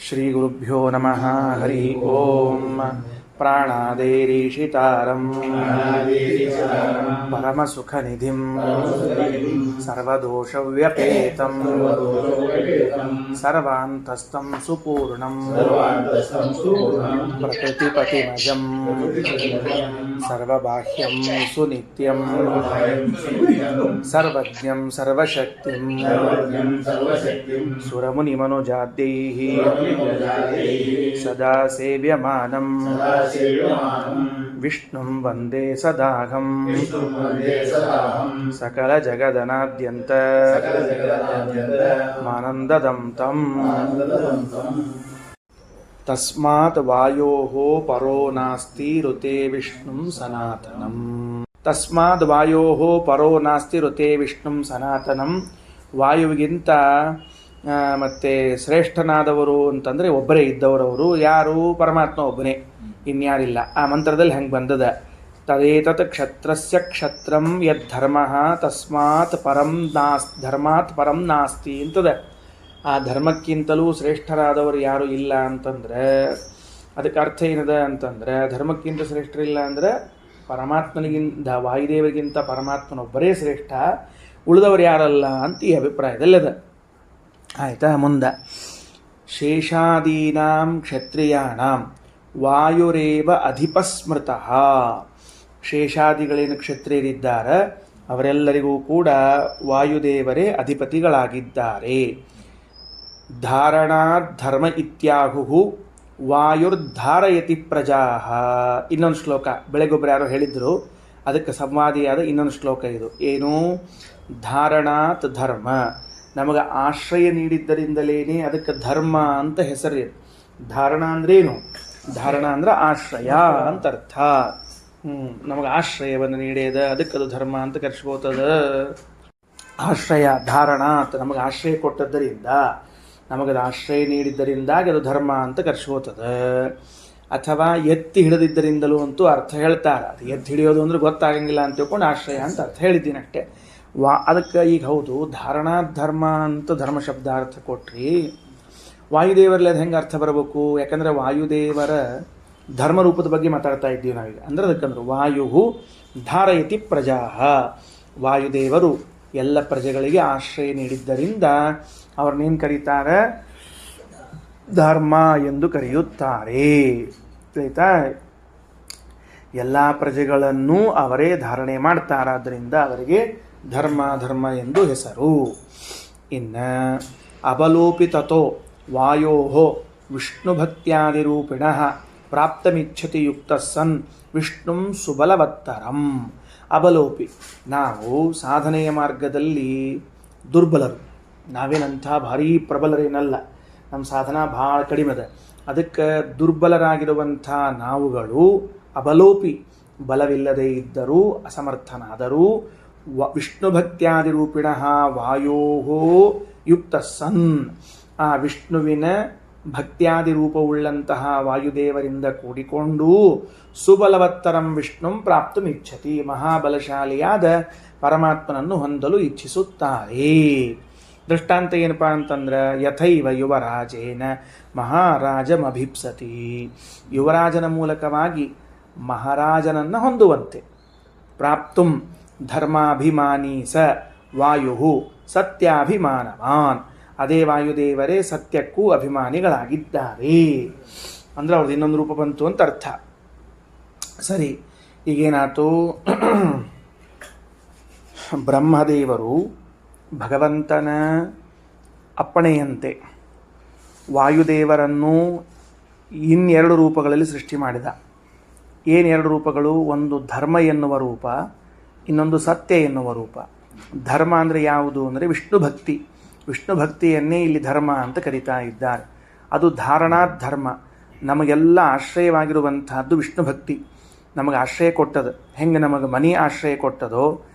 ಶ್ರೀಗುರುಭ್ಯೋ ನಮಃ ಹರಿ ಓಂ. ಪ್ರಾಣಾದೇರೀಶಿತಾರಂ ಪರಮಸುಖನಿಧಿಂ ಸರ್ವದೋಷವ್ಯಪೇತಂ ಸರ್ವಾಂತಸ್ಥಂ ಸುಪೂರ್ಣಂ ಪ್ರಕೃತಿಪತಿಮಜಂ ಸರ್ವಬಾಹ್ಯಂ ಸುನಿತ್ಯಂ ಸರ್ವಜ್ಞಂ ಸರ್ವಶಕ್ತಿಂ ಸುರಮುನಿಮನುಜಾದ್ಯೈಃ ಸದಾ ಸೇವ್ಯಮಾನಂ ವಿಷ್ಣುಂ ವಂದೇ ಸದಾಹಂ ಸಕಲ ಜಗದನಾದ್ಯಂತ ಮಾನಂದದಂ ತಂ. ತಸ್ಮಾತ್ ವಾಯೋಃ ಪರೋ ನಾಸ್ತಿ ಋತೆ ವಿಷ್ಣುಂ ಸನಾತನಂ. ತಸ್ಮಾತ್ ವಾಯೋಃ ಪರೋ ನಾಸ್ತಿ ಋತೆ ವಿಷ್ಣುಂ ಸನಾತನಂ. ವಾಯುವಿಗಿಂತ ಮತ್ತೆ ಶ್ರೇಷ್ಠನಾದವರು ಅಂತಂದರೆ ಒಬ್ಬರೇ ಇದ್ದವರವರು. ಯಾರು? ಪರಮಾತ್ಮ ಒಬ್ಬನೇ, ಇನ್ಯಾರಿಲ್ಲ. ಆ ಮಂತ್ರದಲ್ಲಿ ಹೆಂಗೆ ಬಂದದ? ತದೇತತ್ ಕ್ಷತ್ರಸ್ಯ ಕ್ಷತ್ರಂ ಯದ್ಧರ್ಮ ತಸ್ಮಾತ್ ಪರಂ ಧರ್ಮಾತ್ ಪರಂ ನಾಸ್ತಿ ಅಂತದ. ಆ ಧರ್ಮಕ್ಕಿಂತಲೂ ಶ್ರೇಷ್ಠರಾದವರು ಯಾರು ಇಲ್ಲ ಅಂತಂದ್ರೆ ಅದಕ್ಕೆ ಅರ್ಥ ಏನದ ಅಂತಂದ್ರೆ, ಧರ್ಮಕ್ಕಿಂತ ಶ್ರೇಷ್ಠರಿಲ್ಲ ಅಂದರೆ ಪರಮಾತ್ಮನಿಗಿಂತ ವಾಯುದೇವರಿಗಿಂತ ಪರಮಾತ್ಮನೊಬ್ಬರೇ ಶ್ರೇಷ್ಠ, ಉಳಿದವರು ಯಾರಲ್ಲ ಅಂತ ಈ ಅಭಿಪ್ರಾಯದಲ್ಲದ. ಆಯಿತಾ? ಮುಂದೆ ಶೇಷಾದೀನಾಂ ಕ್ಷತ್ರಿಯಾಣಾಂ ವಾಯುರೇವ ಅಧಿಪಸ್ಮೃತಃ. ಶೇಷಾದಿಗಳೇನು ಕ್ಷತ್ರಿಯರಿದ್ದಾರೆ ಅವರೆಲ್ಲರಿಗೂ ಕೂಡ ವಾಯುದೇವರೇ ಅಧಿಪತಿಗಳಾಗಿದ್ದಾರೆ. ಧಾರಣಾತ್ ಧರ್ಮ ಇತ್ಯಾಹುಹು ವಾಯುರ್ಧಾರಯತಿ ಪ್ರಜಾಃ. ಇನ್ನೊಂದು ಶ್ಲೋಕ ಬೆಳಗೊಬ್ಬರು ಯಾರೋ ಹೇಳಿದ್ರು, ಅದಕ್ಕೆ ಸಂವಾದಿಯಾದ ಇನ್ನೊಂದು ಶ್ಲೋಕ ಇದು. ಏನು? ಧಾರಣಾತ್ ಧರ್ಮ, ನಮಗೆ ಆಶ್ರಯ ನೀಡಿದ್ದರಿಂದಲೇನೆ ಅದಕ್ಕೆ ಧರ್ಮ ಅಂತ ಹೆಸರಿದೆ. ಧಾರಣ ಅಂದ್ರೇನು? ಧಾರಣ ಅಂದ್ರೆ ಆಶ್ರಯ ಅಂತ ಅರ್ಥ. ನಮಗೆ ಆಶ್ರಯವನ್ನು ನೀಡಿದ ಅದಕ್ಕೆ ಅದು ಧರ್ಮ ಅಂತ ಕರೆಸ್ಕೋತದ. ಆಶ್ರಯ ಧಾರಣ ಅಂತ ನಮಗೆ ಆಶ್ರಯ ಕೊಟ್ಟದ್ದರಿಂದ, ನಮಗದು ಆಶ್ರಯ ನೀಡಿದ್ದರಿಂದಾಗಿ ಅದು ಧರ್ಮ ಅಂತ ಕರೆಸ್ಕೋತದ. ಅಥವಾ ಎತ್ತಿ ಹಿಡಿದಿದ್ದರಿಂದಲೂ ಅಂತೂ ಅರ್ಥ ಹೇಳ್ತಾರೆ. ಅದು ಎತ್ತಿ ಹಿಡಿಯೋದು ಅಂದ್ರೆ ಗೊತ್ತಾಗಂಗಿಲ್ಲ ಅಂತ ತಿಳ್ಕೊಂಡು ಆಶ್ರಯ ಅಂತ ಅರ್ಥ ಹೇಳಿದ್ದೀನಿ ಅಷ್ಟೇ. ಅದಕ್ಕೆ ಈಗ ಹೌದು, ಧಾರಣಾ ಧರ್ಮ ಅಂತ ಧರ್ಮ ಶಬ್ದಾರ್ಥ ಕೊಟ್ರಿ, ವಾಯುದೇವರಲ್ಲಿ ಅದು ಹೆಂಗೆ ಅರ್ಥ ಬರಬೇಕು? ಯಾಕಂದರೆ ವಾಯುದೇವರ ಧರ್ಮರೂಪದ ಬಗ್ಗೆ ಮಾತಾಡ್ತಾ ಇದ್ದೀವಿ ನಾವೀಗ. ಅಂದ್ರೆ ಅದಕ್ಕಂದ್ರೆ ವಾಯು ಧಾರಯತಿ ಪ್ರಜಾಃ, ವಾಯುದೇವರು ಎಲ್ಲ ಪ್ರಜೆಗಳಿಗೆ ಆಶ್ರಯ ನೀಡಿದ್ದರಿಂದ ಅವ್ರನ್ನೇನು ಕರೀತಾರೆ? ಧರ್ಮ ಎಂದು ಕರೆಯುತ್ತಾರೆ. ಆಯಿತಾ? ಎಲ್ಲ ಪ್ರಜೆಗಳನ್ನು ಅವರೇ ಧಾರಣೆ ಮಾಡ್ತಾರಾದ್ದರಿಂದ ಅವರಿಗೆ ಧರ್ಮ ಎಂದು ಹೆಸರು. ಇನ್ನು ಅಬಲೋಪಿತತೋ ವಾಯೋ ವಿಷ್ಣುಭಕ್ತ್ಯಾದಿರೂಪಿಣ ಪ್ರಾಪ್ತಮಿಚ್ಛತಿ ಯುಕ್ತ ಸನ್ ವಿಷ್ಣುಂ ಸುಬಲವತ್ತರಂ. ಅಬಲೋಪಿ, ನಾವು ಸಾಧನೆಯ ಮಾರ್ಗದಲ್ಲಿ ದುರ್ಬಲರು, ನಾವೇನಂಥ ಭಾರೀ ಪ್ರಬಲರೇನಲ್ಲ, ನಮ್ಮ ಸಾಧನಾ ಭಾಳ ಕಡಿಮೆದ. ಅದಕ್ಕೆ ದುರ್ಬಲರಾಗಿರುವಂಥ ನಾವುಗಳು ಅಬಲೋಪಿ, ಬಲವಿಲ್ಲದೆ ಇದ್ದರೂ ಅಸಮರ್ಥನಾದರೂ ವಿಷ್ಣುಭಕ್ತ್ಯಾದಿರೂಪಿಣ ವಾಯೋ ಯುಕ್ತ ಸನ್, ಆ ವಿಷ್ಣುವಿನ ಭಕ್ತ್ಯಾದಿ ರೂಪವುಳ್ಳಂತಹ ವಾಯುದೇವರಿಂದ ಕೂಡಿಕೊಂಡು ಸುಬಲವತ್ತರಂ ವಿಷ್ಣುಂ ಪ್ರಾಪ್ತುಮಿಚ್ಛತಿ, ಮಹಾಬಲಶಾಲಿಯಾದ ಪರಮಾತ್ಮನನ್ನು ಹೊಂದಲು ಇಚ್ಛಿಸುತ್ತಾರೆ. ದೃಷ್ಟಾಂತ ಏನಪ್ಪಾ ಅಂತಂದ್ರೆ, ಯಥೈವ ಯುವರಾಜೇನ ಮಹಾರಾಜಮಭೀಪ್ಸತಿ, ಯುವರಾಜನ ಮೂಲಕವಾಗಿ ಮಹಾರಾಜನನ್ನು ಹೊಂದುವಂತೆ. ಪ್ರಾಪ್ತುಂ ಧರ್ಮಾಭಿಮಾನಿ ಸ ವಾಯು ಸತ್ಯಾಭಿಮಾನವಾನ್, ಅದೇ ವಾಯುದೇವರೇ ಸತ್ಯಕ್ಕೂ ಅಭಿಮಾನಿಗಳಾಗಿದ್ದಾರೆ. ಅಂದ್ರೆ ಅವ್ರದ್ದು ಇನ್ನೊಂದು ರೂಪ ಬಂತು ಅಂತ ಅರ್ಥ. ಸರಿ, ಈಗೇನಾಯ್ತು? ಬ್ರಹ್ಮದೇವರು ಭಗವಂತನ ಅಪ್ಪಣೆಯಂತೆ ವಾಯುದೇವರನ್ನು ಇನ್ನೆರಡು ರೂಪಗಳಲ್ಲಿ ಸೃಷ್ಟಿ ಮಾಡಿದ. ಏನೆರಡು ರೂಪಗಳು? ಒಂದು ಧರ್ಮ ಎನ್ನುವ ರೂಪ, ಇನ್ನೊಂದು ಸತ್ಯ ಎನ್ನುವ ರೂಪ. ಧರ್ಮ ಅಂದರೆ ಯಾವುದು ಅಂದರೆ ವಿಷ್ಣು ಭಕ್ತಿ. ವಿಷ್ಣು ಭಕ್ತಿಯನ್ನೇ ಇಲ್ಲಿ ಧರ್ಮ ಅಂತ ಕರೀತಾ ಇದ್ದಾರೆ. ಅದು ಧಾರಣಾತ್ ಧರ್ಮ, ನಮಗೆಲ್ಲ ಆಶ್ರಯವಾಗಿರುವಂತಹದ್ದು ವಿಷ್ಣು ಭಕ್ತಿ. ನಮಗೆ ಆಶ್ರಯ ಕೊಟ್ಟದು. ಹೆಂಗೆ ನಮಗೆ ಮನಿ ಆಶ್ರಯ ಕೊಟ್ಟದೋ,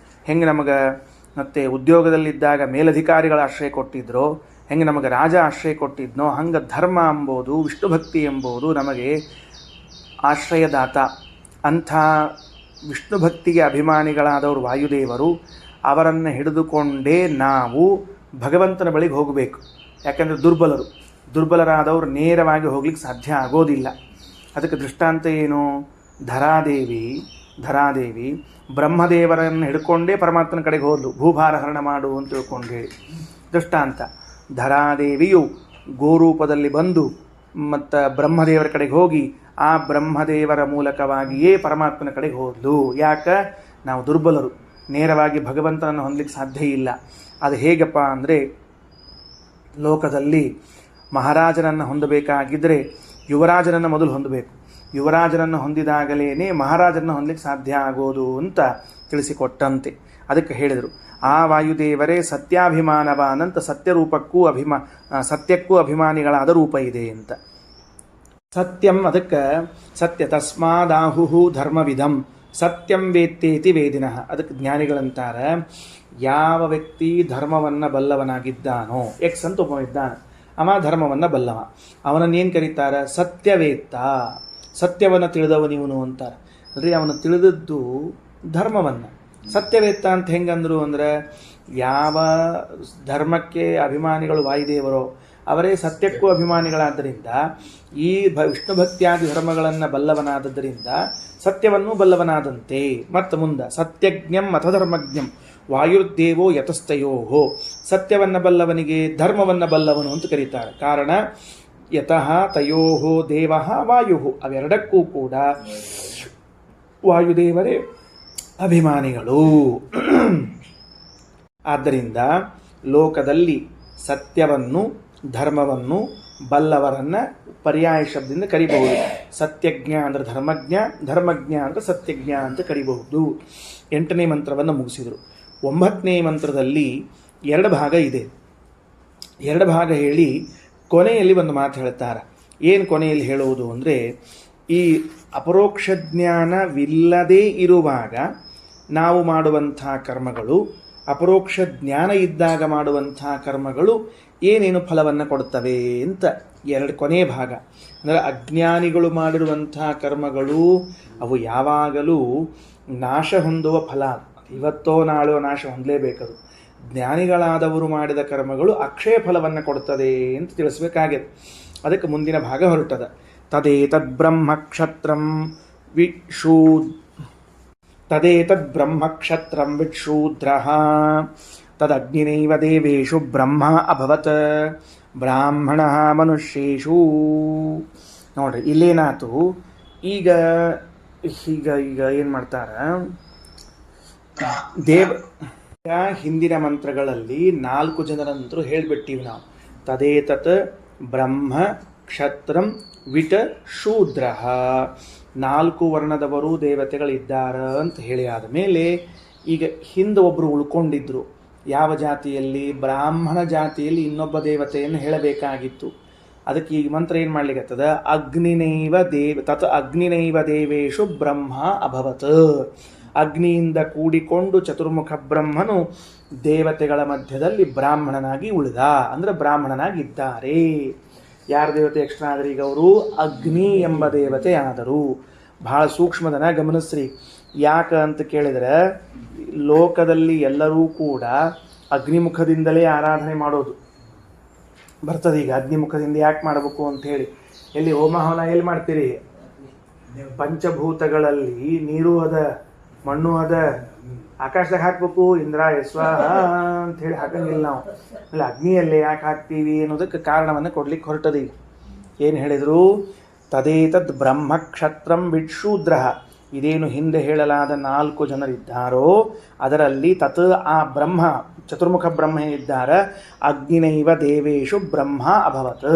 ಹೆಂಗೆ ನಮಗೆ ಮತ್ತು ಉದ್ಯೋಗದಲ್ಲಿದ್ದಾಗ ಮೇಲಧಿಕಾರಿಗಳ ಆಶ್ರಯ ಕೊಟ್ಟಿದ್ರೋ, ಹೆಂಗೆ ನಮಗೆ ರಾಜ ಆಶ್ರಯ ಕೊಟ್ಟಿದ್ನೋ, ಹಂಗೆ ಧರ್ಮ ಎಂಬುದು, ವಿಷ್ಣು ಭಕ್ತಿ ಎಂಬುದು ನಮಗೆ ಆಶ್ರಯದಾತ. ಅಂಥ ವಿಷ್ಣು ಭಕ್ತಿಗೆ ಅಭಿಮಾನಿಗಳಾದವರು ವಾಯುದೇವರು. ಅವರನ್ನು ಹಿಡಿದುಕೊಂಡೇ ನಾವು ಭಗವಂತನ ಬಳಿಗೆ ಹೋಗಬೇಕು. ಯಾಕೆಂದರೆ ದುರ್ಬಲರು, ದುರ್ಬಲರಾದವರು ನೇರವಾಗಿ ಹೋಗ್ಲಿಕ್ಕೆ ಸಾಧ್ಯ ಆಗೋದಿಲ್ಲ. ಅದಕ್ಕೆ ದೃಷ್ಟಾಂತ ಏನು? ಧರಾದೇವಿ ಬ್ರಹ್ಮದೇವರನ್ನು ಹಿಡ್ಕೊಂಡೇ ಪರಮಾತ್ಮನ ಕಡೆಗೆ ಹೋದ್ಲು, ಭೂಭಾರ ಹರಣ ಮಾಡು ಅಂತ ತಿಳ್ಕೊಂಡು ಹೇಳಿ ದೃಷ್ಟಾಂತ. ಧರಾದೇವಿಯು ಗೋರೂಪದಲ್ಲಿ ಬಂದು ಮತ್ತು ಬ್ರಹ್ಮದೇವರ ಕಡೆಗೆ ಹೋಗಿ ಆ ಬ್ರಹ್ಮದೇವರ ಮೂಲಕವಾಗಿಯೇ ಪರಮಾತ್ಮನ ಕಡೆಗೆ ಹೋದ್ಲು. ಯಾಕೆ? ನಾವು ದುರ್ಬಲರು, ನೇರವಾಗಿ ಭಗವಂತನನ್ನು ಹೊಂದಲಿಕ್ಕೆ ಸಾಧ್ಯ ಇಲ್ಲ. ಅದು ಹೇಗಪ್ಪ ಅಂದರೆ, ಲೋಕದಲ್ಲಿ ಮಹಾರಾಜನನ್ನು ಹೊಂದಬೇಕಾಗಿದ್ದರೆ ಯುವರಾಜನನ್ನು ಮೊದಲು ಹೊಂದಬೇಕು. ಯುವರಾಜನನ್ನು ಹೊಂದಿದಾಗಲೇ ಮಹಾರಾಜನನ್ನು ಹೊಂದಲಿಕ್ಕೆ ಸಾಧ್ಯ ಆಗೋದು ಅಂತ ತಿಳಿಸಿಕೊಟ್ಟಂತೆ. ಅದಕ್ಕೆ ಹೇಳಿದರು, ಆ ವಾಯುದೇವರೇ ಸತ್ಯಾಭಿಮಾನವಾನಂತ ಸತ್ಯರೂಪಕ್ಕೂ ಸತ್ಯಕ್ಕೂ ಅಭಿಮಾನಿಗಳಾದ ರೂಪ ಇದೆ ಅಂತ. ಸತ್ಯಂ, ಅದಕ್ಕೆ ಸತ್ಯ ತಸ್ಮಾದಾಹು ಧರ್ಮವಿಧಂ ಸತ್ಯಂ ವೇತ್ತೇತಿ ವೇದಿನಃ. ಅದಕ್ಕೆ ಜ್ಞಾನಿಗಳಂತಾರೆ, ಯಾವ ವ್ಯಕ್ತಿ ಧರ್ಮವನ್ನು ಬಲ್ಲವನಾಗಿದ್ದಾನೋ, ಎಕ್ಸ್ ಅಂತ ಒಬ್ಬ ಇದ್ದಾನೆ, ಅವ ಧರ್ಮವನ್ನು ಬಲ್ಲವ, ಅವನನ್ನೇನು ಕರೀತಾರೆ? ಸತ್ಯವೇತ್ತ. ಸತ್ಯವನ್ನು ತಿಳಿದವನಿವನು ಅಂತಾರೆ. ಅಂದರೆ ಅವನು ತಿಳಿದದ್ದು ಧರ್ಮವನ್ನು. ಸತ್ಯವೇತ್ತ ಅಂತ ಹೆಂಗಂದ್ರು ಅಂದರೆ, ಯಾವ ಧರ್ಮಕ್ಕೆ ಅಭಿಮಾನಿಗಳು ವಾಯುದೇವರೋ ಅವರೇ ಸತ್ಯಕ್ಕೂ ಅಭಿಮಾನಿಗಳಾದ್ದರಿಂದ, ಈ ವಿಷ್ಣು ಭಕ್ತಿಯಾದಿ ಧರ್ಮಗಳನ್ನು ಬಲ್ಲವನಾದದ್ದರಿಂದ ಸತ್ಯವನ್ನೂ ಬಲ್ಲವನಾದಂತೆ. ಮತ್ತು ಮುಂದೆ ಸತ್ಯಜ್ಞಂ ಅಥ ಧರ್ಮಜ್ಞಂ ವಾಯುರ್ದೇವೋ ಯತಸ್ತಯೋ. ಸತ್ಯವನ್ನು ಬಲ್ಲವನಿಗೆ ಧರ್ಮವನ್ನು ಬಲ್ಲವನು ಅಂತ ಕರೀತಾರೆ. ಕಾರಣ ಯತಃ ತಯೋ ದೇವ ವಾಯು, ಅವೆರಡಕ್ಕೂ ಕೂಡ ವಾಯುದೇವರೇ ಅಭಿಮಾನಿಗಳು. ಆದ್ದರಿಂದ ಲೋಕದಲ್ಲಿ ಸತ್ಯವನ್ನು ಧರ್ಮವನ್ನು ಬಲ್ಲವರನ್ನು ಪರ್ಯಾಯ ಶಬ್ದದಿಂದ ಕರಿಬಹುದು. ಸತ್ಯಜ್ಞ ಅಂದರೆ ಧರ್ಮಜ್ಞ, ಧರ್ಮಜ್ಞ ಅಂದರೆ ಸತ್ಯಜ್ಞ ಅಂತ ಕರಿಬಹುದು. 8ನೇ ಮಂತ್ರವನ್ನು ಮುಗಿಸಿದರು. 9ನೇ ಮಂತ್ರದಲ್ಲಿ 2 ಭಾಗ ಇದೆ. 2 ಭಾಗ ಹೇಳಿ ಕೊನೆಯಲ್ಲಿ ಒಂದು ಮಾತು ಹೇಳ್ತಾರೆ. ಏನು ಕೊನೆಯಲ್ಲಿ ಹೇಳುವುದು ಅಂದರೆ, ಈ ಅಪರೋಕ್ಷ ಜ್ಞಾನವಿಲ್ಲದೇ ಇರುವಾಗ ನಾವು ಮಾಡುವಂಥ ಕರ್ಮಗಳು, ಅಪರೋಕ್ಷ ಜ್ಞಾನ ಇದ್ದಾಗ ಮಾಡುವಂಥ ಕರ್ಮಗಳು ಏನೇನು ಫಲವನ್ನು ಕೊಡ್ತವೆ ಅಂತ 2 ಕೊನೆ ಭಾಗ. ಅಂದರೆ ಅಜ್ಞಾನಿಗಳು ಮಾಡಿರುವಂಥ ಕರ್ಮಗಳು ಅವು ಯಾವಾಗಲೂ ನಾಶ ಹೊಂದುವ ಫಲ, ಇವತ್ತೋ ನಾಳೋ ನಾಶ ಹೊಂದಲೇಬೇಕದು. ಜ್ಞಾನಿಗಳಾದವರು ಮಾಡಿದ ಕರ್ಮಗಳು ಅಕ್ಷಯ ಫಲವನ್ನು ಕೊಡ್ತದೆ ಅಂತ ತಿಳಿಸ್ಬೇಕಾಗಿದೆ. ಅದಕ್ಕೆ ಮುಂದಿನ ಭಾಗ ಹೊರಟದ. ತದೇತದ್ ಬ್ರಹ್ಮಕ್ಷತ್ರಂ ವಿಕ್ಷೂದ್ರಃ ತದಗ್ನಿನೈವ ದೇವೇಶು ಬ್ರಹ್ಮ ಅಭವತ್ ಬ್ರಾಹ್ಮಣ ಮನುಷ್ಯೇಷು. ನೋಡ್ರಿ, ಇಲ್ಲೇನಾತು, ಈಗ ಏನು ಮಾಡ್ತಾರ, ಹಿಂದಿನ ಮಂತ್ರಗಳಲ್ಲಿ 4 ಜನರಂತರೂ ಹೇಳಿಬಿಟ್ಟಿವಿ ನಾವು. ತದೇತತ್ ಬ್ರಹ್ಮ ಕ್ಷತ್ರಂ ವಿಟ ಶೂದ್ರ, 4 ವರ್ಣದವರು ದೇವತೆಗಳಿದ್ದಾರೆ ಅಂತ ಹೇಳಿ ಆದಮೇಲೆ ಈಗ ಹಿಂದೆ ಒಬ್ಬರು ಉಳ್ಕೊಂಡಿದ್ರು. ಯಾವ ಜಾತಿಯಲ್ಲಿ? ಬ್ರಾಹ್ಮಣ ಜಾತಿಯಲ್ಲಿ ಇನ್ನೊಬ್ಬ ದೇವತೆಯನ್ನು ಹೇಳಬೇಕಾಗಿತ್ತು. ಅದಕ್ಕೆ ಈಗ ಮಂತ್ರ ಏನು ಮಾಡ್ಲಿಕ್ಕತ್ತದ? ಅಗ್ನಿನೈವ ದೇವೇಶು ಬ್ರಹ್ಮ ಅಭವತ್. ಅಗ್ನಿಯಿಂದ ಕೂಡಿಕೊಂಡು ಚತುರ್ಮುಖ ಬ್ರಹ್ಮನು ದೇವತೆಗಳ ಮಧ್ಯದಲ್ಲಿ ಬ್ರಾಹ್ಮಣನಾಗಿ ಉಳಿದ, ಅಂದರೆ ಬ್ರಾಹ್ಮಣನಾಗಿದ್ದಾರೆ. ಯಾರ ದೇವತೆ ಎಕ್ಸ್ಟ್ರಾ ಆದ್ರೆ ಈಗ ಅವರು ಅಗ್ನಿ ಎಂಬ ದೇವತೆ ಆದರು. ಬಹಳ ಸೂಕ್ಷ್ಮದನ ಗಮನಿಸ್ರಿ. ಯಾಕ ಅಂತ ಕೇಳಿದರೆ, ಲೋಕದಲ್ಲಿ ಎಲ್ಲರೂ ಕೂಡ ಅಗ್ನಿಮುಖದಿಂದಲೇ ಆರಾಧನೆ ಮಾಡೋದು ಬರ್ತದೆ. ಈಗ ಅಗ್ನಿಮುಖದಿಂದ ಯಾಕೆ ಮಾಡಬೇಕು ಅಂತ ಹೇಳಿ, ಎಲ್ಲಿ ಹೋಮ ಹವನ ಎಲ್ಲಿ ಮಾಡ್ತೀರಿ? ಪಂಚಭೂತಗಳಲ್ಲಿ ನೀರು ಅದ, ಮಣ್ಣು ಅದ, ಆಕಾಶದಾಗ ಹಾಕ್ಬೇಕು, ಇಂದ್ರ ಯಸ್ವಾಹ ಅಂತ ಹೇಳಿ ಹಾಕಂಗಿಲ್ಲ ನಾವು. ಅಲ್ಲಿ ಅಗ್ನಿಯಲ್ಲೇ ಯಾಕೆ ಹಾಕ್ತೀವಿ ಅನ್ನೋದಕ್ಕೆ ಕಾರಣವನ್ನು ಕೊಡ್ಲಿಕ್ಕೆ ಹೊರಟದಿ. ಏನು ಹೇಳಿದರು? ತದೇತದ್ ಬ್ರಹ್ಮಕ್ಷತ್ರಂ ವಿಕ್ಷೂದ್ರ. ಇದೇನು ಹಿಂದೆ ಹೇಳಲಾದ 4 ಜನರಿದ್ದಾರೋ ಅದರಲ್ಲಿ ತತ್ ಆ ಬ್ರಹ್ಮ, ಚತುರ್ಮುಖ ಬ್ರಹ್ಮ ಇದ್ದಾರೆ, ಅಗ್ನಿನೈವ ದೇವೇಶು ಬ್ರಹ್ಮ ಅಭವತ್.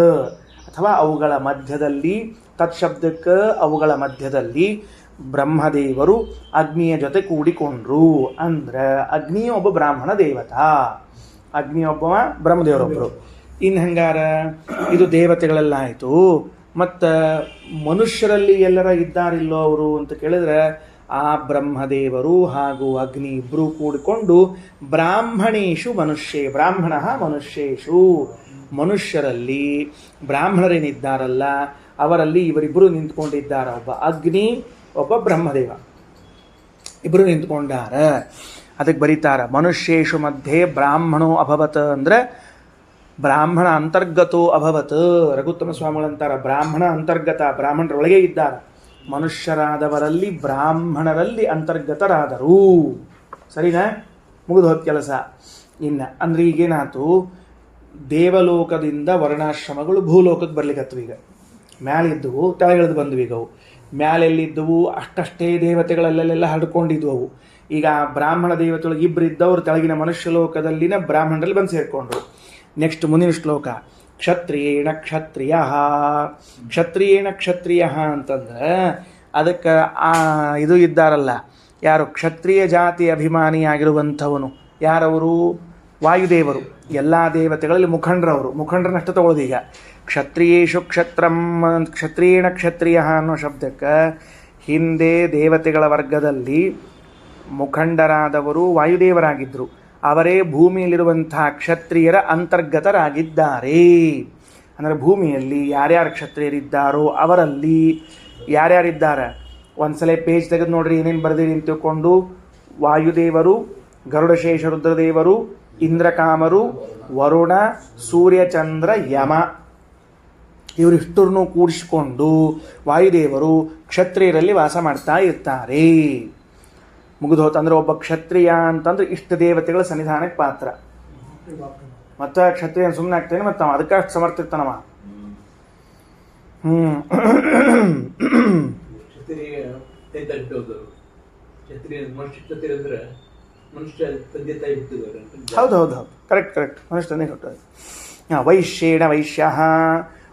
ಅಥವಾ ಅವುಗಳ ಮಧ್ಯದಲ್ಲಿ, ತತ್ ಶಬ್ದಕ್ಕೆ ಅವುಗಳ ಮಧ್ಯದಲ್ಲಿ ಬ್ರಹ್ಮದೇವರು ಅಗ್ನಿಯ ಜೊತೆ ಕೂಡಿಕೊಂಡ್ರು. ಅಂದ್ರೆ ಅಗ್ನಿಯ ಒಬ್ಬ ಬ್ರಾಹ್ಮಣ ದೇವತಾ, ಅಗ್ನಿಯೊಬ್ಬವ ಬ್ರಹ್ಮದೇವರೊಬ್ಬರು. ಇನ್ನು ಹಂಗಾರ ಇದು ದೇವತೆಗಳೆಲ್ಲ ಆಯಿತು. ಮತ್ತು ಮನುಷ್ಯರಲ್ಲಿ ಎಲ್ಲರ ಇದ್ದಾರಿಲ್ಲೋ ಅವರು ಅಂತ ಕೇಳಿದ್ರೆ, ಆ ಬ್ರಹ್ಮದೇವರು ಹಾಗೂ ಅಗ್ನಿ ಇಬ್ಬರು ಕೂಡಿಕೊಂಡು ಬ್ರಾಹ್ಮಣೇಶು ಮನುಷ್ಯೇ, ಬ್ರಾಹ್ಮಣ ಮನುಷ್ಯೇಶು, ಮನುಷ್ಯರಲ್ಲಿ ಬ್ರಾಹ್ಮಣರೇನಿದ್ದಾರಲ್ಲ ಅವರಲ್ಲಿ ಇವರಿಬ್ಬರು ನಿಂತ್ಕೊಂಡಿದ್ದಾರೆ. ಒಬ್ಬ ಅಗ್ನಿ, ಒಬ್ಬ ಬ್ರಹ್ಮದೇವ, ಇಬ್ಬರು ನಿಂತ್ಕೊಂಡಾರ. ಅದಕ್ಕೆ ಬರೀತಾರ, ಮನುಷ್ಯೇಶು ಮಧ್ಯೆ ಬ್ರಾಹ್ಮಣೋ ಅಭವತ್. ಅಂದರೆ ಬ್ರಾಹ್ಮಣ ಅಂತರ್ಗತೋ ಅಭವತ್. ರಘುತ್ತಮ ಸ್ವಾಮಿಗಳಂತಾರ ಬ್ರಾಹ್ಮಣ ಅಂತರ್ಗತ, ಬ್ರಾಹ್ಮಣರೊಳಗೆ ಇದ್ದಾರೆ, ಮನುಷ್ಯರಾದವರಲ್ಲಿ ಬ್ರಾಹ್ಮಣರಲ್ಲಿ ಅಂತರ್ಗತರಾದರು. ಸರಿನಾ? ಮುಗಿದು ಹೋದ ಕೆಲಸ. ಇನ್ನು ಅಂದ್ರೆ ಈಗೇನಾಯ್ತು, ದೇವಲೋಕದಿಂದ ವರ್ಣಾಶ್ರಮಗಳು ಭೂಲೋಕಕ್ಕೆ ಬರ್ಲಿಕ್ಕತ್ವ. ಈಗ ಮ್ಯಾಲಿದ್ದವು ಕೆಳಗಿಳಿದು ಬಂದ್ವು. ಈಗ ಅವು ಮ್ಯಾಲೆಲ್ಲಿದ್ದವು ಅಷ್ಟಷ್ಟೇ ದೇವತೆಗಳಲ್ಲೆಲ್ಲ ಹರಡ್ಕೊಂಡಿದ್ವು ಅವು. ಈಗ ಬ್ರಾಹ್ಮಣ ದೇವತೆಗಳಿಗೆ ಇಬ್ಬರು ಇದ್ದವರು ತೆಳಗಿನ ಮನುಷ್ಯ ಲೋಕದಲ್ಲಿನ ಬ್ರಾಹ್ಮಣರಲ್ಲಿ ಬಂದು ಸೇರಿಕೊಂಡ್ರು. ನೆಕ್ಸ್ಟ್ ಮುಂದಿನ ಶ್ಲೋಕ, ಕ್ಷತ್ರಿಯೇಣ ಕ್ಷತ್ರಿಯ. ಕ್ಷತ್ರಿಯೇಣ ಕ್ಷತ್ರಿಯ ಅಂತಂದ್ರೆ ಅದಕ್ಕೆ ಇದು ಇದ್ದಾರಲ್ಲ, ಯಾರು ಕ್ಷತ್ರಿಯ ಜಾತಿ ಅಭಿಮಾನಿಯಾಗಿರುವಂಥವನು ಯಾರವರು? ವಾಯುದೇವರು. ಎಲ್ಲ ದೇವತೆಗಳಲ್ಲಿ ಮುಖಂಡರವರು. ಮುಖಂಡರನ್ನಷ್ಟು ತಗೊಳ್ಳೋದು. ಈಗ ಕ್ಷತ್ರಿಯೇಶು ಕ್ಷತ್ರಂ, ಕ್ಷತ್ರಿಯೇಣ ಕ್ಷತ್ರಿಯ ಅನ್ನೋ ಶಬ್ದಕ್ಕೆ ಹಿಂದೆ ದೇವತೆಗಳ ವರ್ಗದಲ್ಲಿ ಮುಖಂಡರಾದವರು ವಾಯುದೇವರಾಗಿದ್ದರು. ಅವರೇ ಭೂಮಿಯಲ್ಲಿರುವಂತಹ ಕ್ಷತ್ರಿಯರ ಅಂತರ್ಗತರಾಗಿದ್ದಾರೆ. ಅಂದರೆ ಭೂಮಿಯಲ್ಲಿ ಯಾರ್ಯಾರು ಕ್ಷತ್ರಿಯರಿದ್ದಾರೋ ಅವರಲ್ಲಿ ಯಾರ್ಯಾರಿದ್ದಾರೆ, ಒಂದ್ಸಲ ಪೇಜ್ ತೆಗೆದು ನೋಡ್ರಿ ಏನೇನು ಬರೆದಿರಿ ಅಂತ ತಿಳ್ಕೊಂಡು. ವಾಯುದೇವರು, ಗರುಡಶೇಷ ರುದ್ರದೇವರು, ಇಂದ್ರಕಾಮರು, ವರುಣ, ಸೂರ್ಯಚಂದ್ರ, ಯಮ, ಇವರಿಷ್ಟರನ್ನು ಕೂಡಿಸಿಕೊಂಡು ವಾಯುದೇವರು ಕ್ಷತ್ರಿಯರಲ್ಲಿ ವಾಸ ಮಾಡ್ತಾ ಇರ್ತಾರೆ. ಮುಗಿದು ಹೋತಂದ್ರೆ ಒಬ್ಬ ಕ್ಷತ್ರಿಯ ಅಂತಂದ್ರೆ ಇಷ್ಟ ದೇವತೆಗಳ ಸನ್ನಿಧಾನಕ್ಕೆ ಪಾತ್ರ. ಮತ್ತು ಕ್ಷತ್ರಿಯ ಸುಮ್ಮನೆ ಆಗ್ತೇನೆ, ಮತ್ತು ಅವ ಅದಕ್ಕೆ ಅಷ್ಟು ಸಮರ್ಥ ಇರ್ತಾನವ. ಹೌದು ಹೌದು ಹೌದು, ಕರೆಕ್ಟ್ ಕರೆಕ್ಟ್, ಮನುಷ್ಯ ತಂದೆ ಕೊಟ್ಟರು. ವೈಶ್ಯೇಣ ವೈಶ್ಯ,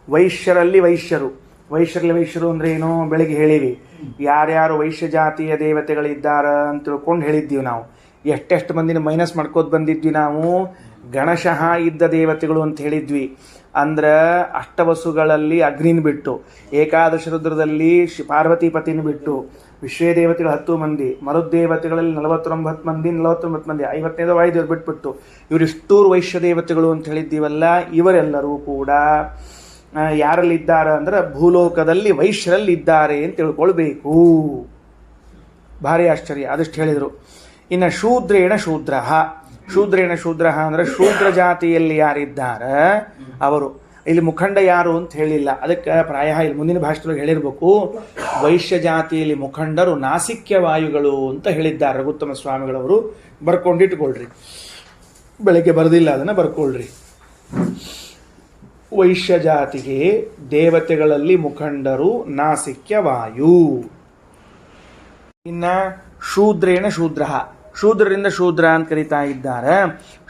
ವೈಶ್ಯರಲ್ಲಿ ವೈಶ್ಯರು. ವೈಶ್ಯರಲ್ಲಿ ವೈಶ್ಯರು ಅಂದ್ರೆ ಏನು ಬೆಳಗ್ಗೆ ಹೇಳಿವಿ. ಯಾರ್ಯಾರು ವೈಶ್ಯ ಜಾತಿಯ ದೇವತೆಗಳಿದ್ದಾರ ಅಂತ ತಿಳ್ಕೊಂಡು ಹೇಳಿದ್ದೀವಿ ನಾವು. ಎಷ್ಟೆಷ್ಟು ಮಂದಿನ ಮೈನಸ್ ಮಾಡ್ಕೋತ ಬಂದಿದ್ವಿ ನಾವು. ಗಣಶಃ ಇದ್ದ ದೇವತೆಗಳು ಅಂತ ಹೇಳಿದ್ವಿ. ಅಂದ್ರೆ ಅಷ್ಟವಸುಗಳಲ್ಲಿ ಅಗ್ನಿನ ಬಿಟ್ಟು, ಏಕಾದಶ ರುದ್ರದಲ್ಲಿ ಪಾರ್ವತಿಪತಿನ ಬಿಟ್ಟು, ವಿಶ್ವೇ ದೇವತೆಗಳು 10 ಮಂದಿ, ಮರುದೇವತೆಗಳಲ್ಲಿ 49 ಮಂದಿ, 55 ವಾಯುದೇವರು ಬಿಟ್ಬಿಟ್ಟು ಇವರಿಷ್ಟೂರು ವೈಶ್ಯ ದೇವತೆಗಳು ಅಂತ ಹೇಳಿದ್ದೀವಲ್ಲ. ಇವರೆಲ್ಲರೂ ಕೂಡ ಯಾರಲ್ಲಿದ್ದಾರೆ ಅಂದ್ರೆ ಭೂಲೋಕದಲ್ಲಿ ವೈಶ್ಯರಲ್ಲಿ ಇದ್ದಾರೆ ಅಂತ ತಿಳ್ಕೊಳ್ಬೇಕು. ಭಾರಿ ಆಶ್ಚರ್ಯ. ಅದಷ್ಟು ಹೇಳಿದರು. ಇನ್ನು ಶೂದ್ರೇಣ ಶೂದ್ರ. ಶೂದ್ರೇಣ ಶೂದ್ರ ಅಂದರೆ ಶೂದ್ರ ಜಾತಿಯಲ್ಲಿ ಯಾರಿದ್ದಾರೆ ಅವರು. ಇಲ್ಲಿ ಮುಖಂಡ ಯಾರು ಅಂತ ಹೇಳಿಲ್ಲ. ಅದಕ್ಕೆ ಪ್ರಾಯ ಇಲ್ಲಿ ಮುಂದಿನ ಭಾಷೆಯೊಳಗೆ ಹೇಳಿರ್ಬೇಕು. ವೈಶ್ಯ ಜಾತಿಯಲ್ಲಿ ಮುಖಂಡರು ನಾಸಿಕ್ಯ ವಾಯುಗಳು ಅಂತ ಹೇಳಿದ್ದಾರೆ ರಘುತ್ತಮ ಸ್ವಾಮಿಗಳವರು. ಬರ್ಕೊಂಡಿಟ್ಕೊಳ್ರಿ, ಬೆಳಗ್ಗೆ ಬರೆದಿಲ್ಲ ಅದನ್ನು ಬರ್ಕೊಳ್ರಿ. ವೈಶ್ಯ ಜಾತಿಗೆ ದೇವತೆಗಳಲ್ಲಿ ಮುಖಂಡರು ನಾಸಿಕ್ಯ ವಾಯು. ಇನ್ನು ಶೂದ್ರೇಣ ಶೂದ್ರ. ಶೂದ್ರರಿಂದ ಶೂದ್ರ ಅಂತ ಕರೀತಾ ಇದ್ದಾರೆ.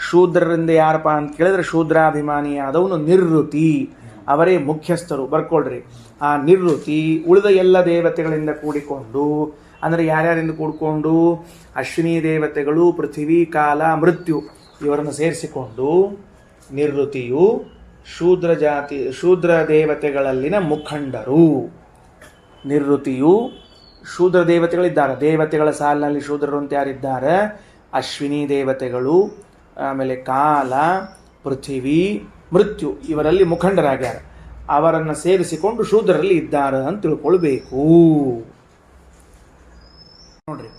ಶೂದ್ರರಿಂದ ಯಾರಪ್ಪ ಅಂತ ಕೇಳಿದ್ರೆ ಶೂದ್ರಾಭಿಮಾನಿಯಾದವನು ನಿವೃತ್ತಿ, ಅವರೇ ಮುಖ್ಯಸ್ಥರು. ಬರ್ಕೊಳ್ರಿ. ಆ ನಿವೃತ್ತಿ ಉಳಿದ ಎಲ್ಲ ದೇವತೆಗಳಿಂದ ಕೂಡಿಕೊಂಡು, ಅಂದರೆ ಯಾರ್ಯಾರಿಂದ ಕೂಡಿಕೊಂಡು, ಅಶ್ವಿನಿ ದೇವತೆಗಳು, ಪೃಥ್ವಿ, ಕಾಲ, ಮೃತ್ಯು ಇವರನ್ನು ಸೇರಿಸಿಕೊಂಡು ನಿವೃತ್ತಿಯು ಶೂದ್ರ ದೇವತೆಗಳಲ್ಲಿನ ಮುಖಂಡರು. ನಿವೃತ್ತಿಯು ಶೂದ್ರ ದೇವತೆಗಳಿದ್ದಾರೆ. ದೇವತೆಗಳ ಸಾಲಿನಲ್ಲಿ ಶೂದ್ರರು ಅಂತ ಯಾರಿದ್ದಾರೆ? ಅಶ್ವಿನಿ ದೇವತೆಗಳು, ಆಮೇಲೆ ಕಾಲ, ಪೃಥ್ವಿ, ಮೃತ್ಯು ಇವರಲ್ಲಿ ಮುಖಂಡರಾಗ್ಯಾರ. ಅವರನ್ನು ಸೇರಿಸಿಕೊಂಡು ಶೂದ್ರರಲ್ಲಿ ಇದ್ದಾರೆ ಅಂತ ತಿಳ್ಕೊಳ್ಬೇಕು. ನೋಡ್ರಿ,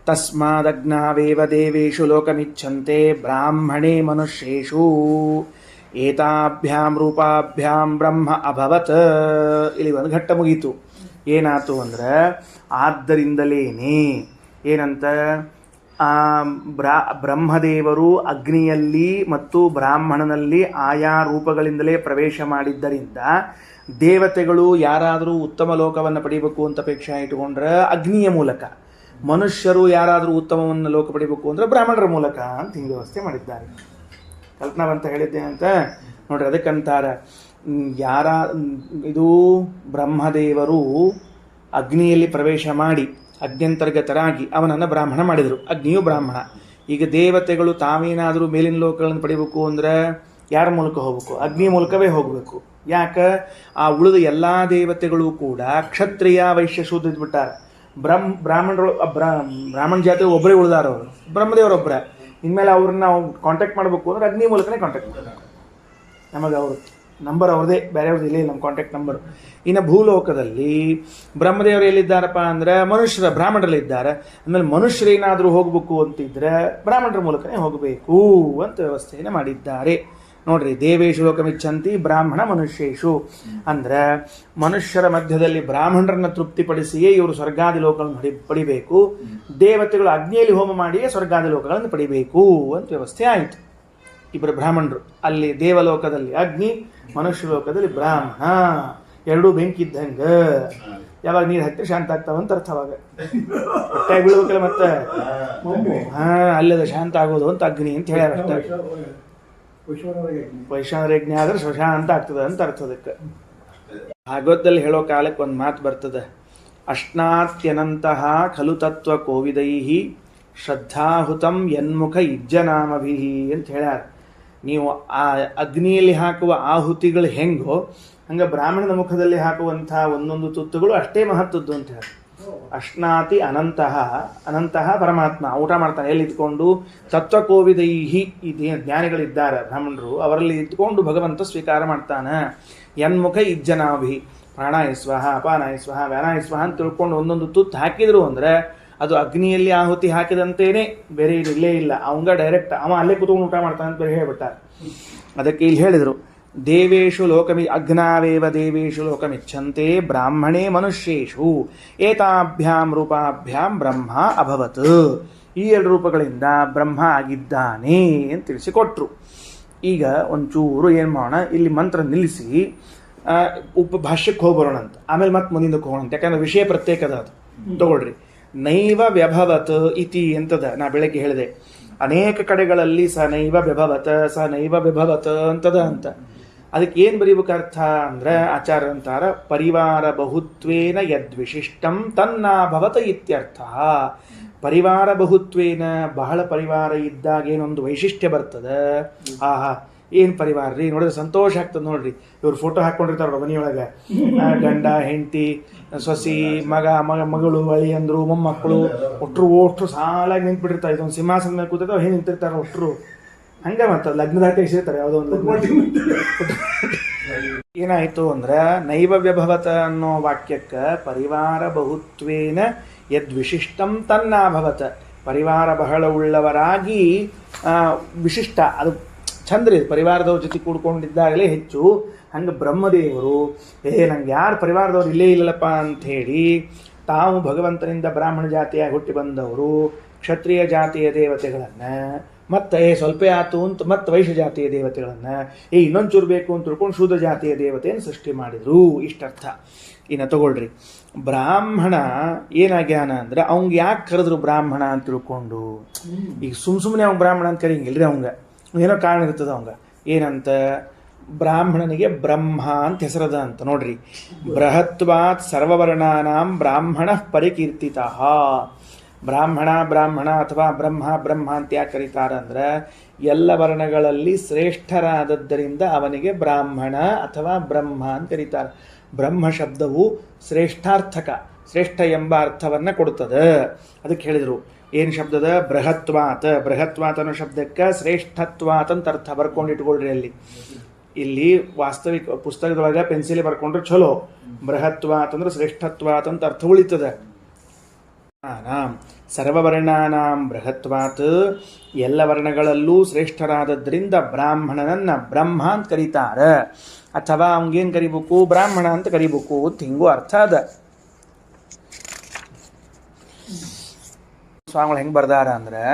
ತಸ್ಮಾದಗ್ನಾವೇವ ದೇವೇಶು ಲೋಕಮಿಚ್ಛಂತೆ ಬ್ರಾಹ್ಮಣೇ ಮನುಷ್ಯೇಷು ಏತಾಭ್ಯಾಂ ರೂಪಾಭ್ಯಾಂ ಬ್ರಹ್ಮ ಅಭವತ್. ಇಲ್ಲಿ ಒಂದು ಘಟ್ಟ ಮುಗೀತು. ಏನಾಯ್ತು ಅಂದ್ರೆ, ಆದ್ದರಿಂದಲೇನೆ ಏನಂತ, ಬ್ರಹ್ಮದೇವರು ಅಗ್ನಿಯಲ್ಲಿ ಮತ್ತು ಬ್ರಾಹ್ಮಣನಲ್ಲಿ ಆಯಾ ರೂಪಗಳಿಂದಲೇ ಪ್ರವೇಶ ಮಾಡಿದ್ದರಿಂದ ದೇವತೆಗಳು ಯಾರಾದರೂ ಉತ್ತಮ ಲೋಕವನ್ನು ಪಡಿಬೇಕು ಅಂತ ಅಪೇಕ್ಷೆ ಇಟ್ಟುಕೊಂಡ್ರೆ ಅಗ್ನಿಯ ಮೂಲಕ, ಮನುಷ್ಯರು ಯಾರಾದರೂ ಉತ್ತಮವನ್ನು ಲೋಕ ಪಡಿಬೇಕು ಅಂದರೆ ಬ್ರಾಹ್ಮಣರ ಮೂಲಕ ಅಂತ ಹಿಂಗೆ ವ್ಯವಸ್ಥೆ ಮಾಡಿದ್ದಾರೆ. ಕಲ್ಪನಾವಂತ ಹೇಳಿದ್ದೆ ಅಂತ ನೋಡ್ರಿ. ಅದಕ್ಕಂತಾರೆ ಇದು ಬ್ರಹ್ಮದೇವರು ಅಗ್ನಿಯಲ್ಲಿ ಪ್ರವೇಶ ಮಾಡಿ ಅಗ್ನ್ಯಂತರ್ಗತರಾಗಿ ಅವನನ್ನು ಬ್ರಾಹ್ಮಣ ಮಾಡಿದರು. ಅಗ್ನಿಯು ಬ್ರಾಹ್ಮಣ. ಈಗ ದೇವತೆಗಳು ತಾವೇನಾದರೂ ಮೇಲಿನ ಲೋಕಗಳನ್ನು ಪಡಿಬೇಕು ಅಂದರೆ ಯಾರ ಮೂಲಕ ಹೋಗಬೇಕು? ಅಗ್ನಿ ಮೂಲಕವೇ ಹೋಗಬೇಕು. ಯಾಕೆ? ಆ ಉಳಿದ ಎಲ್ಲ ದೇವತೆಗಳು ಕೂಡ ಕ್ಷತ್ರಿಯ ವೈಶ್ಯ ಶೂದ್ರ ಇದ್ಬಿಟ್ಟಾರೆ. ಬ್ರಾಹ್ಮಣ ಜಾತಿ ಒಬ್ಬರೇ ಉಳಿದಾರವರು, ಬ್ರಹ್ಮದೇವರೊಬ್ಬರೇ. ಇನ್ಮೇಲೆ ಅವ್ರನ್ನ ನಾವು ಕಾಂಟ್ಯಾಕ್ಟ್ ಮಾಡಬೇಕು ಅಂದ್ರೆ ಅಗ್ನಿ ಮೂಲಕನೇ ಕಾಂಟ್ಯಾಕ್ಟ್ ಮಾಡಬೇಕು. ನಮಗೆ ಅವರು ನಂಬರ್ ಅವ್ರದೇ, ಬೇರೆಯವ್ರದ್ದು ಇಲ್ಲೇ ನಮ್ಮ ಕಾಂಟ್ಯಾಕ್ಟ್ ನಂಬರ್. ಇನ್ನು ಭೂಲೋಕದಲ್ಲಿ ಬ್ರಹ್ಮದೇವರು ಎಲ್ಲಿದ್ದಾರಪ್ಪ ಅಂದ್ರೆ ಮನುಷ್ಯರ ಬ್ರಾಹ್ಮಣರಲ್ಲಿದ್ದಾರೆ. ಆಮೇಲೆ ಮನುಷ್ಯರೇನಾದರೂ ಹೋಗಬೇಕು ಅಂತಿದ್ರೆ ಬ್ರಾಹ್ಮಣರ ಮೂಲಕನೇ ಹೋಗಬೇಕು ಅಂತ ವ್ಯವಸ್ಥೆಯನ್ನು ಮಾಡಿದ್ದಾರೆ. ನೋಡ್ರಿ, ದೇವೇಶು ಲೋಕಮಿಚ್ಛಂತಿ ಬ್ರಾಹ್ಮಣ ಮನುಷ್ಯೇಶು ಅಂದ್ರೆ ಮನುಷ್ಯರ ಮಧ್ಯದಲ್ಲಿ ಬ್ರಾಹ್ಮಣರನ್ನ ತೃಪ್ತಿಪಡಿಸಿಯೇ ಇವರು ಸ್ವರ್ಗಾದಿ ಲೋಕಗಳನ್ನು ಪಡಿಬೇಕು, ದೇವತೆಗಳು ಅಗ್ನಿಯಲ್ಲಿ ಹೋಮ ಮಾಡಿಯೇ ಸ್ವರ್ಗಾದಿ ಲೋಕಗಳನ್ನು ಪಡಿಬೇಕು ಅಂತ ವ್ಯವಸ್ಥೆ ಆಯಿತು. ಇಬ್ಬರು ಬ್ರಾಹ್ಮಣರು, ಅಲ್ಲಿ ದೇವಲೋಕದಲ್ಲಿ ಅಗ್ನಿ, ಮನುಷ್ಯ ಲೋಕದಲ್ಲಿ ಬ್ರಾಹ್ಮಣ, ಎರಡೂ ಬೆಂಕಿ ಇದ್ದಂಗ. ಯಾವಾಗ ನೀರು ಹಾಕ್ತಾರೆ ಶಾಂತ ಆಗ್ತಾವಂತ ಅರ್ಥ. ಅವಾಗ ಹೊಟ್ಟೆ ಬೀಳ್ಬೇಕಲ್ಲ ಮತ್ತೆ, ಅಲ್ಲದ ಶಾಂತ ಆಗೋದು ಅಂತ ಅಗ್ನಿ ಅಂತ ಹೇಳ್ಯಾರ ಅಷ್ಟೇ. ವೈಶ್ವಾನರ ಯಜ್ಞ ಆದ್ರೆ ಶಶಾಂತ ಆಗ್ತದ ಅಂತ ಅರ್ಥ. ಅದಕ್ಕೆ ಭಾಗವತದಲ್ಲಿ ಹೇಳೋ ಕಾಲಕ್ಕೆ ಒಂದು ಮಾತು ಬರ್ತದೆ, ಅಶ್ನಾತ್ಯನಂತಹ ಖಲು ತತ್ವ ಕೋವಿದೈಹಿ ಶ್ರದ್ಧಾಹುತಂ ಯನ್ಮುಖ ಇಜ್ಜನಾಮಭಿಹಿ ಅಂತ ಹೇಳ್ಯಾರ. ನೀವು ಆ ಅಗ್ನಿಯಲ್ಲಿ ಹಾಕುವ ಆಹುತಿಗಳು ಹೆಂಗೋ ಹಂಗೆ ಬ್ರಾಹ್ಮಣನ ಮುಖದಲ್ಲಿ ಹಾಕುವಂಥ ಒಂದೊಂದು ತುತ್ತುಗಳು ಅಷ್ಟೇ ಮಹತ್ವದ್ದು ಅಂತ ಹೇಳಿ. ಅಶ್ನಾತಿ ಅನಂತಹ, ಅನಂತಹ ಪರಮಾತ್ಮ ಊಟ ಮಾಡ್ತಾನೆ. ಎಲ್ಲಿ ಇದ್ಕೊಂಡು ತತ್ವಕೋವಿದೈಹಿ, ಈ ಜ್ಞಾನಿಗಳಿದ್ದಾರೆ ಬ್ರಾಹ್ಮಣರು, ಅವರಲ್ಲಿ ಇದ್ಕೊಂಡು ಭಗವಂತ ಸ್ವೀಕಾರ ಮಾಡ್ತಾನೆ. ಯನ್ಮುಖ ಇಜ್ಜನಾಭಿ, ಪ್ರಾಣಾಯ ಸ್ವಹ, ಅಪಾನಾಯ ಸ್ವಹ, ವ್ಯಾನಾಯ ಸ್ವಹ ಅಂತ ತಿಳ್ಕೊಂಡು ಒಂದೊಂದು ತುತ್ತು ಹಾಕಿದ್ರು ಅಂದರೆ ಅದು ಅಗ್ನಿಯಲ್ಲಿ ಆಹುತಿ ಹಾಕಿದಂತೇನೆ, ಬೇರೆ ಇಲ್ಲೇ ಇಲ್ಲ. ಅವಂಗ ಡೈರೆಕ್ಟ್ ಅವ ಅಲ್ಲೇ ಕೂತ್ಕೊಂಡು ಊಟ ಮಾಡ್ತಾನೆ ಅಂತ ಬೇರೆ ಹೇಳ್ಬಿಟ್ಟಾರೆ. ಅದಕ್ಕೆ ಇಲ್ಲಿ ಹೇಳಿದರು, ದೇವೇಶು ಅಗ್ನಾವೇವ ದೇವೇಶು ಲೋಕಮಿಚ್ಛಂತೆ ಬ್ರಾಹ್ಮಣೇ ಮನುಷ್ಯೇಶು ಏತಾಭ್ಯಾಂ ರೂಪಾಭ್ಯಾಂ ಬ್ರಹ್ಮ ಅಭವತ್. ಈ ಎರಡು ರೂಪಗಳಿಂದ ಬ್ರಹ್ಮ ಆಗಿದ್ದಾನೆ ಅಂತ ತಿಳಿಸಿಕೊಟ್ರು. ಈಗ ಒಂಚೂರು ಏನು ಮಾಡೋಣ, ಇಲ್ಲಿ ಮಂತ್ರ ನಿಲ್ಲಿಸಿ ಭಾಷ್ಯಕ್ಕೆ ಹೋಗ್ಬರೋಣ ಅಂತ, ಆಮೇಲೆ ಮತ್ತೆ ಮುಂದಿಂದಕ್ಕೆ ಹೋಗೋಣ ಅಂತ. ಯಾಕಂದ್ರೆ ವಿಷಯ ಪ್ರತ್ಯೇಕದ ಅದು. ತಗೊಳ್ರಿ, ನೈವ ವ್ಯಭವತ್ ಇತಿ ಅಂತದ ನಾ ಬೆಳಗ್ಗೆ ಹೇಳಿದೆ. ಅನೇಕ ಕಡೆಗಳಲ್ಲಿ ಸ ನೈವ ವ್ಯಭವತ, ಸ ನೈವ ವ್ಯಭವತ ಅಂತದ ಅಂತ. ಅದಕ್ಕೆ ಏನು ಬರೀಬೇಕು ಅರ್ಥ ಅಂದ್ರೆ, ಆಚಾರ್ಯ ಅಂತಾರ ಪರಿವಾರ ಬಹುತ್ವೇನ ಯದ್ವಿಶಿಷ್ಟಂ ತನ್ನಾಭವತ ಇತ್ಯರ್ಥ. ಪರಿವಾರ ಬಹುತ್ವೇನ, ಬಹಳ ಪರಿವಾರ ಇದ್ದಾಗ ಏನೊಂದು ವೈಶಿಷ್ಟ್ಯ ಬರ್ತದೆ. ಆಹಾ, ಏನು ಪರಿವಾರ ರೀ, ನೋಡಿದ್ರೆ ಸಂತೋಷ ಆಗ್ತದೆ. ನೋಡ್ರಿ, ಇವ್ರು ಫೋಟೋ ಹಾಕ್ಕೊಂಡಿರ್ತಾರ ಮನೆಯೊಳಗೆ, ಗಂಡ ಹೆಂಡತಿ ಸೊಸಿ ಮಗಳು ಅಳಿಯಂದ್ರು ಮೊಮ್ಮಕ್ಕಳು ಒಟ್ಟರು ಸಾಲಾಗಿ ನಿಂತ್ಬಿಟ್ಟಿರ್ತಾರೆ. ಇದೊಂದು ಸಿಂಹಾಸನ ಮೇಲೆ ಕೂತಿರ್ತಾವೆ, ಹೇಗೆ ನಿಂತಿರ್ತಾರೆ ಒಟ್ಟರು. ಹಂಗೆ ಮತ್ತೆ ಲಗ್ನದಾಗ ಕಳಿಸಿರ್ತಾರೆ ಯಾವುದೋ ಒಂದು ಏನಾಯಿತು ಅಂದ್ರೆ, ನೈವ ವ್ಯಭವತ ಅನ್ನೋ ವಾಕ್ಯಕ್ಕೆ ಪರಿವಾರ ಬಹುತ್ವೇನ ಯದ್ವಿಶಿಷ್ಟಂ ತನ್ನಾಭವತ, ಪರಿವಾರ ಬಹಳ ಉಳ್ಳವರಾಗಿ ವಿಶಿಷ್ಟ, ಅದು ಚಂದ್ರಿ ಪರಿವಾರದವ್ರ ಜೊತೆ ಕೂಡ್ಕೊಂಡಿದ್ದಾಗಲೇ ಹೆಚ್ಚು. ಹಂಗೆ ಬ್ರಹ್ಮದೇವರು ನಂಗೆ ಯಾರು ಪರಿವಾರದವ್ರು ಇಲ್ಲೇ ಇಲ್ಲಪ್ಪ ಅಂಥೇಳಿ ತಾವು ಭಗವಂತನಿಂದ ಬ್ರಾಹ್ಮಣ ಜಾತಿಯಾಗಿ ಹುಟ್ಟಿ ಬಂದವರು ಕ್ಷತ್ರಿಯ ಜಾತಿಯ ದೇವತೆಗಳನ್ನು ಮತ್ತೆ ಸ್ವಲ್ಪ ಆತು ಅಂತ ಮತ್ತೆ ವೈಶ್ಯ ಜಾತಿಯ ದೇವತೆಗಳನ್ನು ಇನ್ನೊಂದು ಚೂರು ಬೇಕು ಅಂತ ತಿಳ್ಕೊಂಡು ಶೂದ್ರ ಜಾತಿಯ ದೇವತೆಯನ್ನು ಸೃಷ್ಟಿ ಮಾಡಿದರು. ಇಷ್ಟರ್ಥ. ಇನ್ನು ತಗೊಳ್ರಿ, ಬ್ರಾಹ್ಮಣ ಏನಾಗ್ಯಾನ ಅಂದ್ರೆ ಅವಂಗೆ ಯಾಕೆ ಕರೆದ್ರು ಬ್ರಾಹ್ಮಣ ಅಂತ ತಿಳ್ಕೊಂಡು. ಈಗ ಸುಮ್ಮನೆ ಅವ್ನು ಬ್ರಾಹ್ಮಣ ಅಂತ ಕರೆಯಂಗಿಲ್ರಿ, ಅವಂಗ ಏನೋ ಕಾರಣ ಇರ್ತದೆ. ಅವಂಗ ಏನಂತ, ಬ್ರಾಹ್ಮಣನಿಗೆ ಬ್ರಹ್ಮ ಅಂತ ಹೆಸರದ ಅಂತ. ನೋಡ್ರಿ, ಬೃಹತ್ವಾತ್ ಸರ್ವವರ್ಣಾನಾಂ ಬ್ರಾಹ್ಮಣ ಪರಿಕೀರ್ತಿತ. ಬ್ರಾಹ್ಮಣ ಅಥವಾ ಬ್ರಹ್ಮ ಅಂತ ಯಾಕೆ ಕರೀತಾರ ಅಂದ್ರೆ, ಎಲ್ಲ ವರ್ಣಗಳಲ್ಲಿ ಶ್ರೇಷ್ಠರಾದದ್ದರಿಂದ ಅವನಿಗೆ ಬ್ರಾಹ್ಮಣ ಅಥವಾ ಬ್ರಹ್ಮ ಅಂತ ಕರೀತಾರೆ. ಬ್ರಹ್ಮ ಶಬ್ದವು ಶ್ರೇಷ್ಠಾರ್ಥಕ, ಶ್ರೇಷ್ಠ ಎಂಬ ಅರ್ಥವನ್ನು ಕೊಡುತ್ತದೆ. ಅದಕ್ಕೆ ಹೇಳಿದರು, ಏನು ಶಬ್ದದ ಬೃಹತ್ವಾತ್ ಅನ್ನೋ ಶಬ್ದಕ್ಕೆ ಶ್ರೇಷ್ಠತ್ವಾತ್ ಅಂತ ಅರ್ಥ ಬರ್ಕೊಂಡು ಇಟ್ಕೊಳ್ರಿ. ಇಲ್ಲಿ ವಾಸ್ತವಿಕ ಪುಸ್ತಕದೊಳಗೆ ಪೆನ್ಸಿಲ್ ಬರ್ಕೊಂಡ್ರೆ ಚಲೋ. ಬೃಹತ್ವಾತ್ ಅಂದ್ರೆ ಶ್ರೇಷ್ಠತ್ವಾತ್ ಅಂತ ಅರ್ಥ ಉಳಿತದೆ. ಸರ್ವವರ್ಣಾನಾಂ ಬೃಹತ್ವಾತ್, ಎಲ್ಲ ವರ್ಣಗಳಲ್ಲೂ ಶ್ರೇಷ್ಠರಾದದ್ರಿಂದ ಬ್ರಾಹ್ಮಣನನ್ನ ಬ್ರಹ್ಮ ಅಂತ ಕರೀತಾರೆ. ಅಥವಾ ಅವಂಗೇನು ಕರಿಬೇಕು, ಬ್ರಾಹ್ಮಣ ಅಂತ ಕರಿಬೇಕು ಅಂತ ಹಿಂಗೂ ಅರ್ಥ ಅದ. ಸ್ವಾಮಿಗಳು ಹೆಂಗೆ ಬರ್ದಾರ ಅಂದ್ರೆ,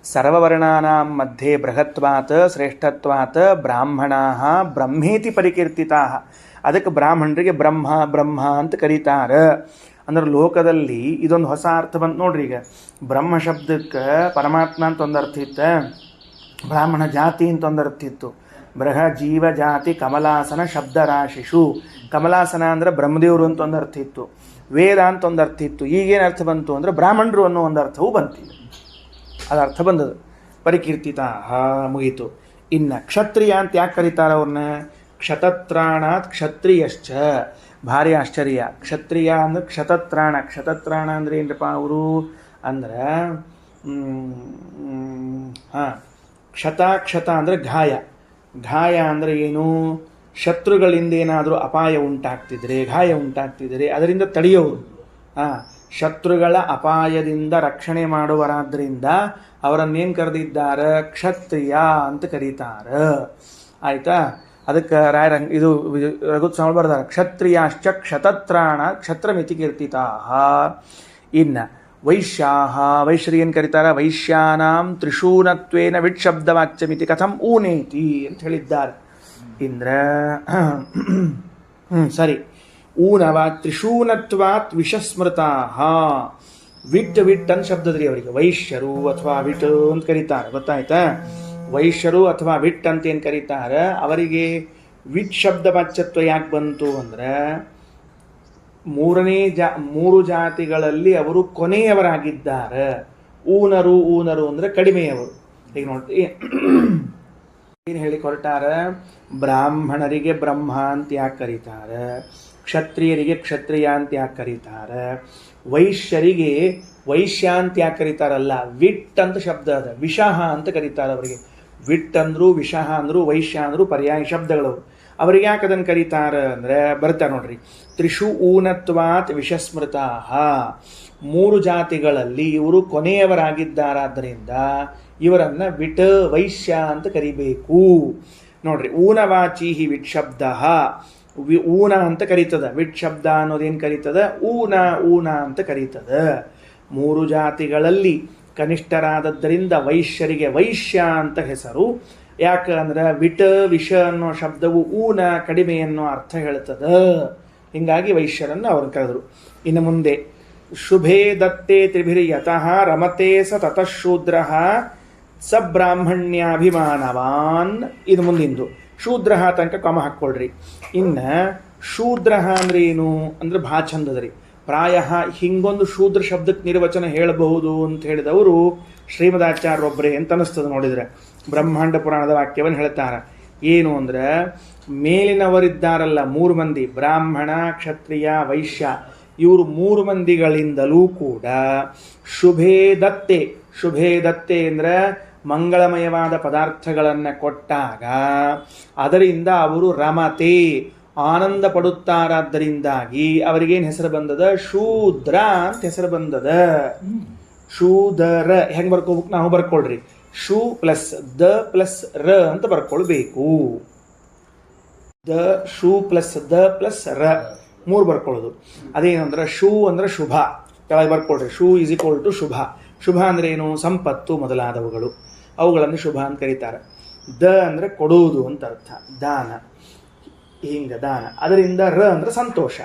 ಸರ್ವವರ್ಣಾನಾಂ ಮಧ್ಯೆ ಬೃಹತ್ವಾತ್ ಶ್ರೇಷ್ಠತ್ವಾತ್ ಬ್ರಾಹ್ಮಣಾ ಬ್ರಹ್ಮೇತಿ ಪರಿಕೀರ್ತಿತಾ. ಅದಕ್ಕೆ ಬ್ರಾಹ್ಮಣರಿಗೆ ಬ್ರಹ್ಮ ಅಂತ ಕರೀತಾರೆ. ಅಂದ್ರೆ ಲೋಕದಲ್ಲಿ ಇದೊಂದು ಹೊಸ ಅರ್ಥ ಬಂತು ನೋಡ್ರಿ. ಈಗ ಬ್ರಹ್ಮ ಶಬ್ದಕ್ಕೆ ಪರಮಾತ್ಮ ಅಂತ ಒಂದು ಅರ್ಥ ಇತ್ತು, ಬ್ರಾಹ್ಮಣ ಜಾತಿ ಅಂತ ಒಂದು ಅರ್ಥ ಇತ್ತು. ಬೃಹ ಜೀವ ಜಾತಿ ಕಮಲಾಸನ ಶಬ್ದರಾಶಿಷು, ಕಮಲಾಸನ ಅಂದ್ರೆ ಬ್ರಹ್ಮದೇವರು ಅಂತ ಒಂದು ಅರ್ಥ ಇತ್ತು, ವೇದ ಅಂತ ಒಂದು ಅರ್ಥ ಇತ್ತು. ಈಗೇನು ಅರ್ಥ ಬಂತು ಅಂದರೆ ಬ್ರಾಹ್ಮಣರು ಅನ್ನೋ ಒಂದು ಅರ್ಥವೂ ಬಂತು. ಅದು ಅರ್ಥ ಬಂದದು, ಪರಿಕೀರ್ತಿತ ಮುಗೀತು. ಇನ್ನು ಕ್ಷತ್ರಿಯ ಅಂತ ಯಾಕೆ ಕರೀತಾರೆ ಅವ್ರನ್ನ, ಕ್ಷತತ್ರಾಣಾತ್ ಕ್ಷತ್ರಿಯಶ್ಚ. ಭಾರಿ ಆಶ್ಚರ್ಯ. ಕ್ಷತ್ರಿಯ ಅಂದ್ರೆ ಕ್ಷತತ್ರಾಣ ಅಂದ್ರೆ ಏನಪ್ಪ ಅವರು ಅಂದ್ರೆ, ಕ್ಷತ ಅಂದರೆ ಗಾಯ ಅಂದರೆ ಏನು, ಶತ್ರುಗಳಿಂದ ಏನಾದರೂ ಅಪಾಯ ಉಂಟಾಗ್ತಿದ್ರೆ, ಗಾಯ ಉಂಟಾಗ್ತಿದ್ರೆ ಅದರಿಂದ ತಡೆಯೋರು. ಶತ್ರುಗಳ ಅಪಾಯದಿಂದ ರಕ್ಷಣೆ ಮಾಡುವರಾದ್ರಿಂದ ಅವರನ್ನೇನು ಕರೆದಿದ್ದಾರೆ, ಕ್ಷತ್ರಿಯ ಅಂತ ಕರೀತಾರೆ. ಆಯಿತಾ. ಅದಕ್ಕೆ ರಾಯರ ಇದು ರಘುತ್ಸವ ಬರ್ದಾರ, ಕ್ಷತ್ರಿಯಾಶ್ಚ ಕ್ಷತತ್ರಾಣ ಕ್ಷತ್ರಮಿತಿ ಕೀರ್ತಿತಾ. ಇನ್ನು ವೈಶ್ಯಾಹ, ವೈಶ್ಯರಿ ಏನು ಕರೀತಾರ, ವೈಶ್ಯಾನಾಂ ತ್ರಿಶೂನತ್ವೇನ ವಿಟ್ಶಬ್ದವಾಚ್ಯಮಿತಿ ಕಥಂ ಊನೇತಿ ಅಂತ ಹೇಳಿದ್ದಾರೆ. ಇಂದ್ರ ಸರಿ, ಊನವ ತ್ರಿಶೂನತ್ವಾತ್ ವಿಷಸ್ಮೃತಾ. ವಿಟ್ ಅಂತ ಶಬ್ದದ್ರಿ ಅವರಿಗೆ. ವೈಶ್ಯರು ಅಥವಾ ವಿಟ್ ಅಂತ ಕರೀತಾರೆ, ಗೊತ್ತಾಯ್ತಾ. ವೈಶ್ಯರು ಅಥವಾ ವಿಟ್ ಅಂತ ಏನು ಕರೀತಾರೆ, ಅವರಿಗೆ ವಿಟ್ ಶಬ್ದ ವಾಚ್ಯತ್ವ ಯಾಕೆ ಬಂತು ಅಂದ್ರೆ, ಮೂರು ಜಾತಿಗಳಲ್ಲಿ ಅವರು ಕೊನೆಯವರಾಗಿದ್ದಾರೆ. ಊನರು ಅಂದ್ರೆ ಕಡಿಮೆಯವರು. ಈಗ ನೋಡಿ ಏನು ಹೇಳಿ ಹೊರಟಾರ, ಬ್ರಾಹ್ಮಣರಿಗೆ ಬ್ರಹ್ಮ ಅಂತ ಯಾಕೆ ಕರೀತಾರೆ, ಕ್ಷತ್ರಿಯರಿಗೆ ಕ್ಷತ್ರಿಯ ಅಂತ ಯಾಕೆ ಕರೀತಾರೆ, ವೈಶ್ಯರಿಗೆ ವೈಶ್ಯ ಅಂತ ಯಾಕೆ ಕರೀತಾರಲ್ಲ, ವಿಟ್ ಅಂತ ಶಬ್ದ ಅದ, ವಿಷಃ ಅಂತ ಕರೀತಾರೆ ಅವರಿಗೆ. ವಿಟ್ ಅಂದ್ರು ವಿಷಃ ಅಂದ್ರು ವೈಶ್ಯ ಅಂದ್ರು ಪರ್ಯಾಯ ಶಬ್ದಗಳು. ಅವರಿಗೆ ಯಾಕೆ ಅದನ್ನು ಕರೀತಾರ ಅಂದ್ರೆ ಬರ್ತಾ ನೋಡ್ರಿ, ತ್ರಿಷು ಊನತ್ವಾತ್ ವಿಷಸ್ಮೃತಾ. ಮೂರು ಜಾತಿಗಳಲ್ಲಿ ಇವರು ಕೊನೆಯವರಾಗಿದ್ದಾರಾದ್ದರಿಂದ ಇವರನ್ನ ವಿಟ್ ವೈಶ್ಯ ಅಂತ ಕರಿಬೇಕು. ನೋಡ್ರಿ, ಊನವಾಚಿ ವಿಟ್ ಶಬ್ದ ಊನ ಅಂತ ಕರೀತದ, ವಿಟ್ ಶಬ್ದ ಅನ್ನೋದೇನು ಕರೀತದ, ಊನ ಅಂತ ಕರೀತದ. ಮೂರು ಜಾತಿಗಳಲ್ಲಿ ಕನಿಷ್ಠರಾದದ್ದರಿಂದ ವೈಶ್ಯರಿಗೆ ವೈಶ್ಯ ಅಂತ ಹೆಸರು. ಯಾಕಂದ್ರೆ ವಿಟ್ ವಿಷ ಅನ್ನೋ ಶಬ್ದವು ಊನ ಕಡಿಮೆ ಅನ್ನೋ ಅರ್ಥ ಹೇಳ್ತದ. ಹಿಂಗಾಗಿ ವೈಶ್ಯರನ್ನು ಅವರು ಕರೆದರು. ಇನ್ನು ಮುಂದೆ, ಶುಭೇ ದತ್ತೇ ತ್ರಿಭಿರ್ಯತಃ ರಮತೆ ಸ ತತಃ ಶೂದ್ರ ಸ ಬ್ರಾಹ್ಮಣ್ಯಾಭಿಮಾನವಾನ್. ಇದು ಮುಂದಿಂದು ಶೂದ್ರ ತನಕ ಕಮ ಹಾಕ್ಕೊಳ್ರಿ. ಇನ್ನು ಶೂದ್ರ ಅಂದ್ರೆ ಏನು ಅಂದ್ರೆ ಭಾಳ ಚಂದದ್ರಿ. ಪ್ರಾಯ ಹಿಂಗೊಂದು ಶೂದ್ರ ಶಬ್ದಕ್ಕೆ ನಿರ್ವಚನ ಹೇಳಬಹುದು ಅಂತ ಹೇಳಿದವರು ಶ್ರೀಮದಾಚಾರ್ಯೊಬ್ಬರೇ ಅಂತ ಅನಿಸ್ತದೆ ನೋಡಿದರೆ. ಬ್ರಹ್ಮಾಂಡ ಪುರಾಣದ ವಾಕ್ಯವನ್ನು ಹೇಳ್ತಾರೆ. ಏನು ಅಂದ್ರೆ, ಮೇಲಿನವರಿದ್ದಾರಲ್ಲ 3 ಮಂದಿ, ಬ್ರಾಹ್ಮಣ ಕ್ಷತ್ರಿಯ ವೈಶ್ಯ, ಇವರು 3 ಮಂದಿಗಳಿಂದಲೂ ಕೂಡ ಶುಭೇ ದತ್ತೆ ಅಂದ್ರೆ ಮಂಗಳಮಯವಾದ ಪದಾರ್ಥಗಳನ್ನು ಕೊಟ್ಟಾಗ ಅದರಿಂದ ಅವರು ರಮತೆ ಆನಂದ ಪಡುತ್ತಾರಾದ್ದರಿಂದಾಗಿ ಅವರಿಗೇನು ಹೆಸರು ಬಂದದ, ಶೂದ್ರ ಅಂತ ಹೆಸರು ಬಂದದ. ಶೂದರ ಹೆಂಗೆ ಬರ್ಕೋಬೇಕು, ನಾವು ಬರ್ಕೊಳ್ರಿ, ಶೂ ಪ್ಲಸ್ ದ ಪ್ಲಸ್ ರ ಅಂತ ಬರ್ಕೊಳ್ಬೇಕು. ದ ಶೂ ಪ್ಲಸ್ ದ ಪ್ಲಸ್ ರ 3 ಬರ್ಕೊಳ್ಳೋದು. ಅದೇನಂದ್ರೆ ಶೂ ಅಂದ್ರೆ ಶುಭ, ಕೆಳಗೆ ಬರ್ಕೊಳ್ರಿ. ಶೂ ಈಸ್ ಈಕ್ವಲ್ ಟು ಶುಭ. ಶುಭ ಅಂದ್ರೆ ಏನು, ಸಂಪತ್ತು ಮೊದಲಾದವುಗಳು, ಅವುಗಳನ್ನು ಶುಭ ಅಂತ ಕರೀತಾರೆ. ದ ಅಂದ್ರೆ ಕೊಡುವುದು ಅಂತ ಅರ್ಥ, ದಾನ, ಹಿಂಗ ದಾನ. ಅದರಿಂದ ರ ಅಂದ್ರೆ ಸಂತೋಷ.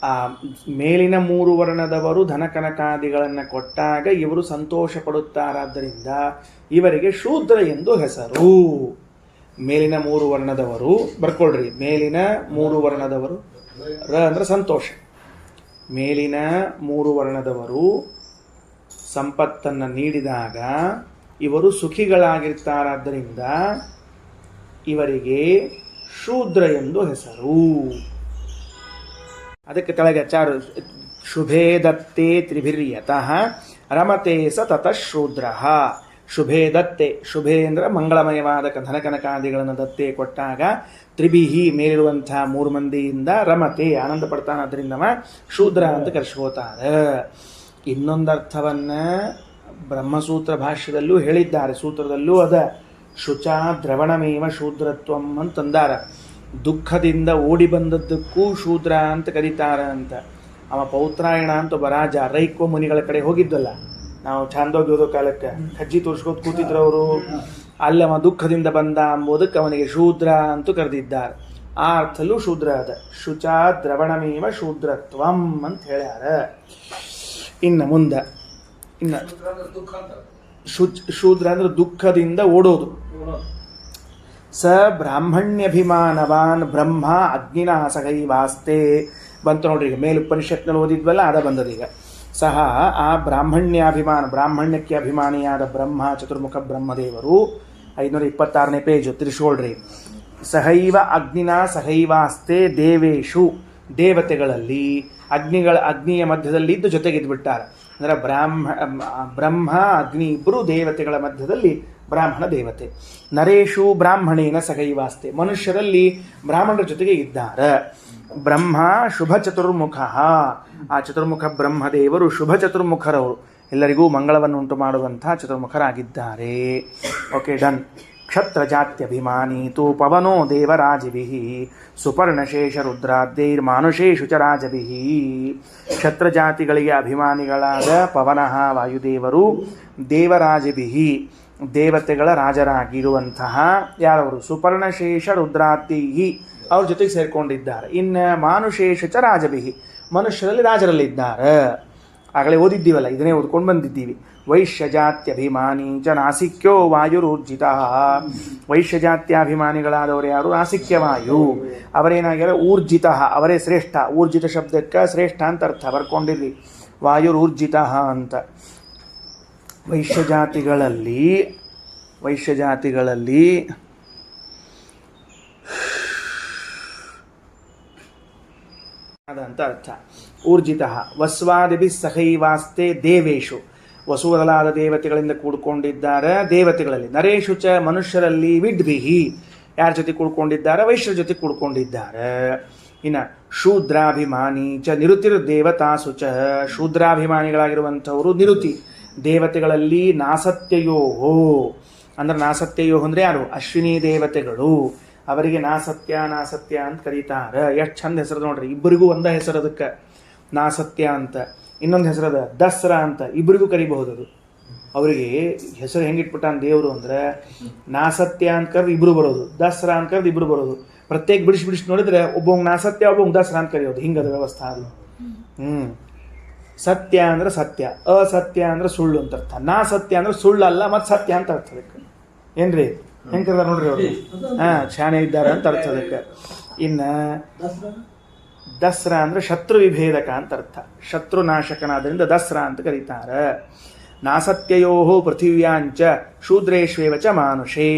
ಆ ಮೇಲಿನ 3 ವರ್ಣದವರು ಧನಕನಕಾದಿಗಳನ್ನು ಕೊಟ್ಟಾಗ ಇವರು ಸಂತೋಷ ಪಡುತ್ತಾರಾದ್ದರಿಂದ ಇವರಿಗೆ ಶೂದ್ರ ಎಂದು ಹೆಸರು. ಮೇಲಿನ 3 ವರ್ಣದವರು ಬರ್ಕೊಳ್ರಿ, ಮೇಲಿನ 3 ವರ್ಣದವರು, ರ ಅಂದ್ರೆ ಸಂತೋಷ. ಮೇಲಿನ 3 ವರ್ಣದವರು ಸಂಪತ್ತನ್ನು ನೀಡಿದಾಗ ಇವರು ಸುಖಿಗಳಾಗಿರ್ತಾರಾದ್ದರಿಂದ ಇವರಿಗೆ ಶೂದ್ರ ಎಂದು ಹೆಸರು. ಅದಕ್ಕೆ ಕೆಳಗೆ ಚಾರು, ಶುಭೇ ದತ್ತೇ ತ್ರಿಭಿರ್ಯತಃ ರಮತೆ ಸ ತತಃ ಶೂದ್ರ. ಶುಭೇ ದತ್ತೆ, ಶುಭೇ ಅಂದ್ರೆ ಮಂಗಳಮಯವಾದ ಧನಕನಕಾದಿಗಳನ್ನು ದತ್ತೆ ಕೊಟ್ಟಾಗ, ತ್ರಿಭಿಹಿ ಮೇಲಿರುವಂಥ 3 ಮಂದಿಯಿಂದ ರಮತೆ ಆನಂದ ಪಡ್ತಾನಾದ್ರಿಂದ ಶೂದ್ರ ಅಂತ ಕರೆಸ್ಕೋತಾರೆ. ಇನ್ನೊಂದರ್ಥವನ್ನ ಬ್ರಹ್ಮಸೂತ್ರ ಭಾಷ್ಯದಲ್ಲೂ ಹೇಳಿದ್ದಾರೆ, ಸೂತ್ರದಲ್ಲೂ ಅದ. ಶುಚಾ ದ್ರವಣಮೇವ ಶೂದ್ರತ್ವಂ ಅಂತಂದಾರ. ದುಃಖದಿಂದ ಓಡಿ ಬಂದದ್ದಕ್ಕೂ ಶೂದ್ರ ಅಂತ ಕರೀತಾರ ಅಂತ. ಅವ ಪೌತ್ರಾಯಣ ಅಂತ ಒಬ್ಬ ರಾಜ ರೈಕ್ವ ಮುನಿಗಳ ಕಡೆ ಹೋಗಿದ್ದಲ್ಲ, ನಾವು ಛಾಂದೋಗ್ಯೋದೋ ಕಾಲಕ್ಕೆ ಕಜ್ಜಿ ತೋರಿಸ್ಕೋತ ಕೂತಿದ್ರು ಅವರು. ಅಲ್ಲಿ ಅವ ದುಃಖದಿಂದ ಬಂದ ಅಂಬೋದಕ್ಕೆ ಅವನಿಗೆ ಶೂದ್ರ ಅಂತೂ ಕರೆದಿದ್ದಾರೆ. ಆ ಅರ್ಥಲ್ಲೂ ಶೂದ್ರ ಅದ. ಶುಚಾ ದ್ರವಣಮೇವ ಶೂದ್ರತ್ವಂ ಅಂತ ಹೇಳ್ಯಾರ. ಇನ್ನು ಮುಂದೆ, ಇನ್ನು ಶೂದ್ರ ಅಂದ್ರೆ ದುಃಖದಿಂದ ಓಡೋದು. ಸ ಬ್ರಾಹ್ಮಣ್ಯಭಿಮಾನವಾನ್ ಬ್ರಹ್ಮ ಅಗ್ನಿನ ಸಹೈವಾಸ್ತೆ ಬಂತು ನೋಡ್ರಿ. ಈಗ ಮೇಲೆ ಉಪನಿಷತ್ನಲ್ಲಿ ಓದಿದ್ವಲ್ಲ, ಅದ ಬಂದದೀಗ. ಸಹ ಆ ಬ್ರಾಹ್ಮಣ್ಯಕ್ಕೆ ಅಭಿಮಾನಿಯಾದ ಬ್ರಹ್ಮ, ಚತುರ್ಮುಖ ಬ್ರಹ್ಮದೇವರು, 526ನೇ ಪೇಜು ತಿರ್ಸ್ಕೊಳ್ರಿ. ಸಹೈವ ಅಗ್ನಿನ ಸಹೈವಾಸ್ತೆ ದೇವೇಶು, ದೇವತೆಗಳಲ್ಲಿ ಅಗ್ನಿಯ ಮಧ್ಯದಲ್ಲಿ ಇದ್ದು ಜೊತೆಗಿದ್ಬಿಟ್ಟಾರೆ. ಅಂದರೆ ಬ್ರಹ್ಮ ಅಗ್ನಿ ಇಬ್ಬರು ದೇವತೆಗಳ ಮಧ್ಯದಲ್ಲಿ ಬ್ರಾಹ್ಮಣ ದೇವತೆ. ನರೇಶು ಬ್ರಾಹ್ಮಣೇನ ಸಹೈವಾಸ್ತೆ, ಮನುಷ್ಯರಲ್ಲಿ ಬ್ರಾಹ್ಮಣರ ಜೊತೆಗೆ ಇದ್ದಾರೆ. ಬ್ರಹ್ಮ ಶುಭ ಚತುರ್ಮುಖ, ಆ ಚತುರ್ಮುಖ ಬ್ರಹ್ಮದೇವರು ಶುಭ ಚತುರ್ಮುಖರವರು, ಎಲ್ಲರಿಗೂ ಮಂಗಳವನ್ನು ಉಂಟು ಮಾಡುವಂಥ ಚತುರ್ಮುಖರಾಗಿದ್ದಾರೆ. Okay, done. ಕ್ಷತ್ರಜಾತ್ಯಭಿಮಾನಿ ತು ಪವನೋ ದೇವರಾಜಿಭಿಃ ಸುಪರ್ಣಶೇಷರುದ್ರಾದ್ಯೈರ್ಮಾನುಷೇಷು ಚ ರಾಜಭಿಃ. ಕ್ಷತ್ರಜಾತಿಗಳಿಗೆ ಅಭಿಮಾನಿಗಳಾದ ಪವನಃ ವಾಯುದೇವರು, ದೇವರಾಜಭಿಃ ದೇವತೆಗಳ ರಾಜರಾಗಿರುವಂತಹ ಯಾರವರು ಸುಪರ್ಣಶೇಷ ರುದ್ರಾದ್ಯೈಃ ಅವ್ರ ಜೊತೆಗೆ ಸೇರಿಕೊಂಡಿದ್ದಾರೆ. ಇನ್ನು ಮಾನುಷೇಷು ಚ ರಾಜಭಿಃ ಮನುಷ್ಯರಲ್ಲಿ ರಾಜರಲ್ಲಿದ್ದಾರೆ. ಆಗಲೇ ಓದಿದ್ದೀವಲ್ಲ, ಇದನ್ನೇ ಓದ್ಕೊಂಡು ಬಂದಿದ್ದೀವಿ. ವೈಶ್ಯಜಾತ್ಯಭಿಮಾನಿ ಚ ನಾಸಿಕ್ಯೋ ವಾಯುರೂರ್ಜಿತ. ವೈಶ್ಯಜಾತ್ಯಾಭಿಮಾನಿಗಳಾದವರು ಯಾರು? ನಾಸಿಕ್ಯವಾಯು. ಅವರೇನಾಗ್ಯಾರ? ಊರ್ಜಿತ, ಅವರೇ ಶ್ರೇಷ್ಠ. ಊರ್ಜಿತ ಶಬ್ದಕ್ಕೆ ಶ್ರೇಷ್ಠ ಅಂತ ಅರ್ಥ ಬರ್ಕೊಂಡಿರ್ರಿ, ವಾಯುರೂರ್ಜಿತ ಅಂತ. ವೈಶ್ಯಜಾತಿಗಳಲ್ಲಿ ಅಂತ ಅರ್ಥ. ಊರ್ಜಿತ ವಸ್ವಾದಿಭಿ ಸಹೈವಾಸ್ತೆ ದೇವೇಶು, ವಸು ಮೊದಲಾದ ದೇವತೆಗಳಿಂದ ಕೂಡ್ಕೊಂಡಿದ್ದಾರೆ ದೇವತೆಗಳಲ್ಲಿ. ನರೇಶು ಚ ಮನುಷ್ಯರಲ್ಲಿ ವಿಡ್ಭಿಹಿ ಯಾರ ಜೊತೆ ಕೂಡ್ಕೊಂಡಿದ್ದಾರೆ? ವೈಶ್ಯರ ಜೊತೆ ಕೂಡ್ಕೊಂಡಿದ್ದಾರೆ. ಇನ್ನು ಶೂದ್ರಾಭಿಮಾನಿ ಚ ನಿರುತಿರ್ ದೇವತಾಸು ಚ, ಶೂದ್ರಾಭಿಮಾನಿಗಳಾಗಿರುವಂಥವರು ನಿರುತಿ ದೇವತೆಗಳಲ್ಲಿ. ನಾಸತ್ಯಯೋಹೋ ಅಂದ್ರೆ ನಾಸತ್ಯಯೋಹೋ ಅಂದರೆ ಯಾರು? ಅಶ್ವಿನಿ ದೇವತೆಗಳು. ಅವರಿಗೆ ನಾಸತ್ಯ ಅಂತ ಕರೀತಾರೆ. ಎಷ್ಟು ಚಂದ ಹೆಸರು ನೋಡ್ರಿ, ಇಬ್ಬರಿಗೂ ಒಂದ ಹೆಸರು ಅದಕ್ಕೆ ನಾಸತ್ಯ ಅಂತ. ಇನ್ನೊಂದು ಹೆಸರದ ದಸರಾ ಅಂತ, ಇಬ್ಬರಿಗೂ ಕರಿಬಹುದು. ಅದು ಅವರಿಗೆ ಹೆಸರು ಹೆಂಗಿಟ್ಬಿಟ್ಟಾನ ದೇವರು ಅಂದರೆ, ನಾಸತ್ಯ ಅಂತ ಕರೆದು ಇಬ್ಬರು ಬರೋದು, ದಸರಾ ಅಂತ ಕರೆದು ಇಬ್ಬರು ಬರೋದು. ಪ್ರತ್ಯೇಕ ಬಿಡಿಸಿ ನೋಡಿದ್ರೆ ಒಬ್ಬಂಗೆ ನಾಸತ್ಯ, ಒಬ್ಬಂಗೆ ದಸರಾ ಅಂತ ಕರೆಯೋದು. ಹಿಂಗದ ವ್ಯವಸ್ಥೆ ಅದು. ಸತ್ಯ ಅಂದ್ರೆ ಸತ್ಯ, ಅಸತ್ಯ ಅಂದ್ರೆ ಸುಳ್ಳು ಅಂತ ಅರ್ಥ. ನಾಸತ್ಯ ಅಂದ್ರೆ ಸುಳ್ಳಲ್ಲ ಮತ್ತು ಸತ್ಯ ಅಂತ ಅರ್ಥ ಅದಕ್ಕೆ. ಏನ್ರಿ ಹೆಂಗೆ ಕರೆದ ನೋಡ್ರಿ ಅವರು? ಶಾಣೆ ಇದ್ದಾರೆ ಅಂತ ಅರ್ಥ ಅದಕ್ಕೆ. ಇನ್ನು ದಸರಾ ಅಂದರೆ ಶತ್ರು ವಿಭೇದಕ ಅಂತ ಅರ್ಥ. ಶತ್ರು ನಾಶಕನಾದ್ರಿಂದ ದಸರಾ ಅಂತ ಕರೀತಾರೆ. ನಾಸತ್ಯಯೋ ಪೃಥಿವ್ಯಾಂಚ ಶೂದ್ರೇಶ್ವೇವ ಚ ಮಾನುಷೇ,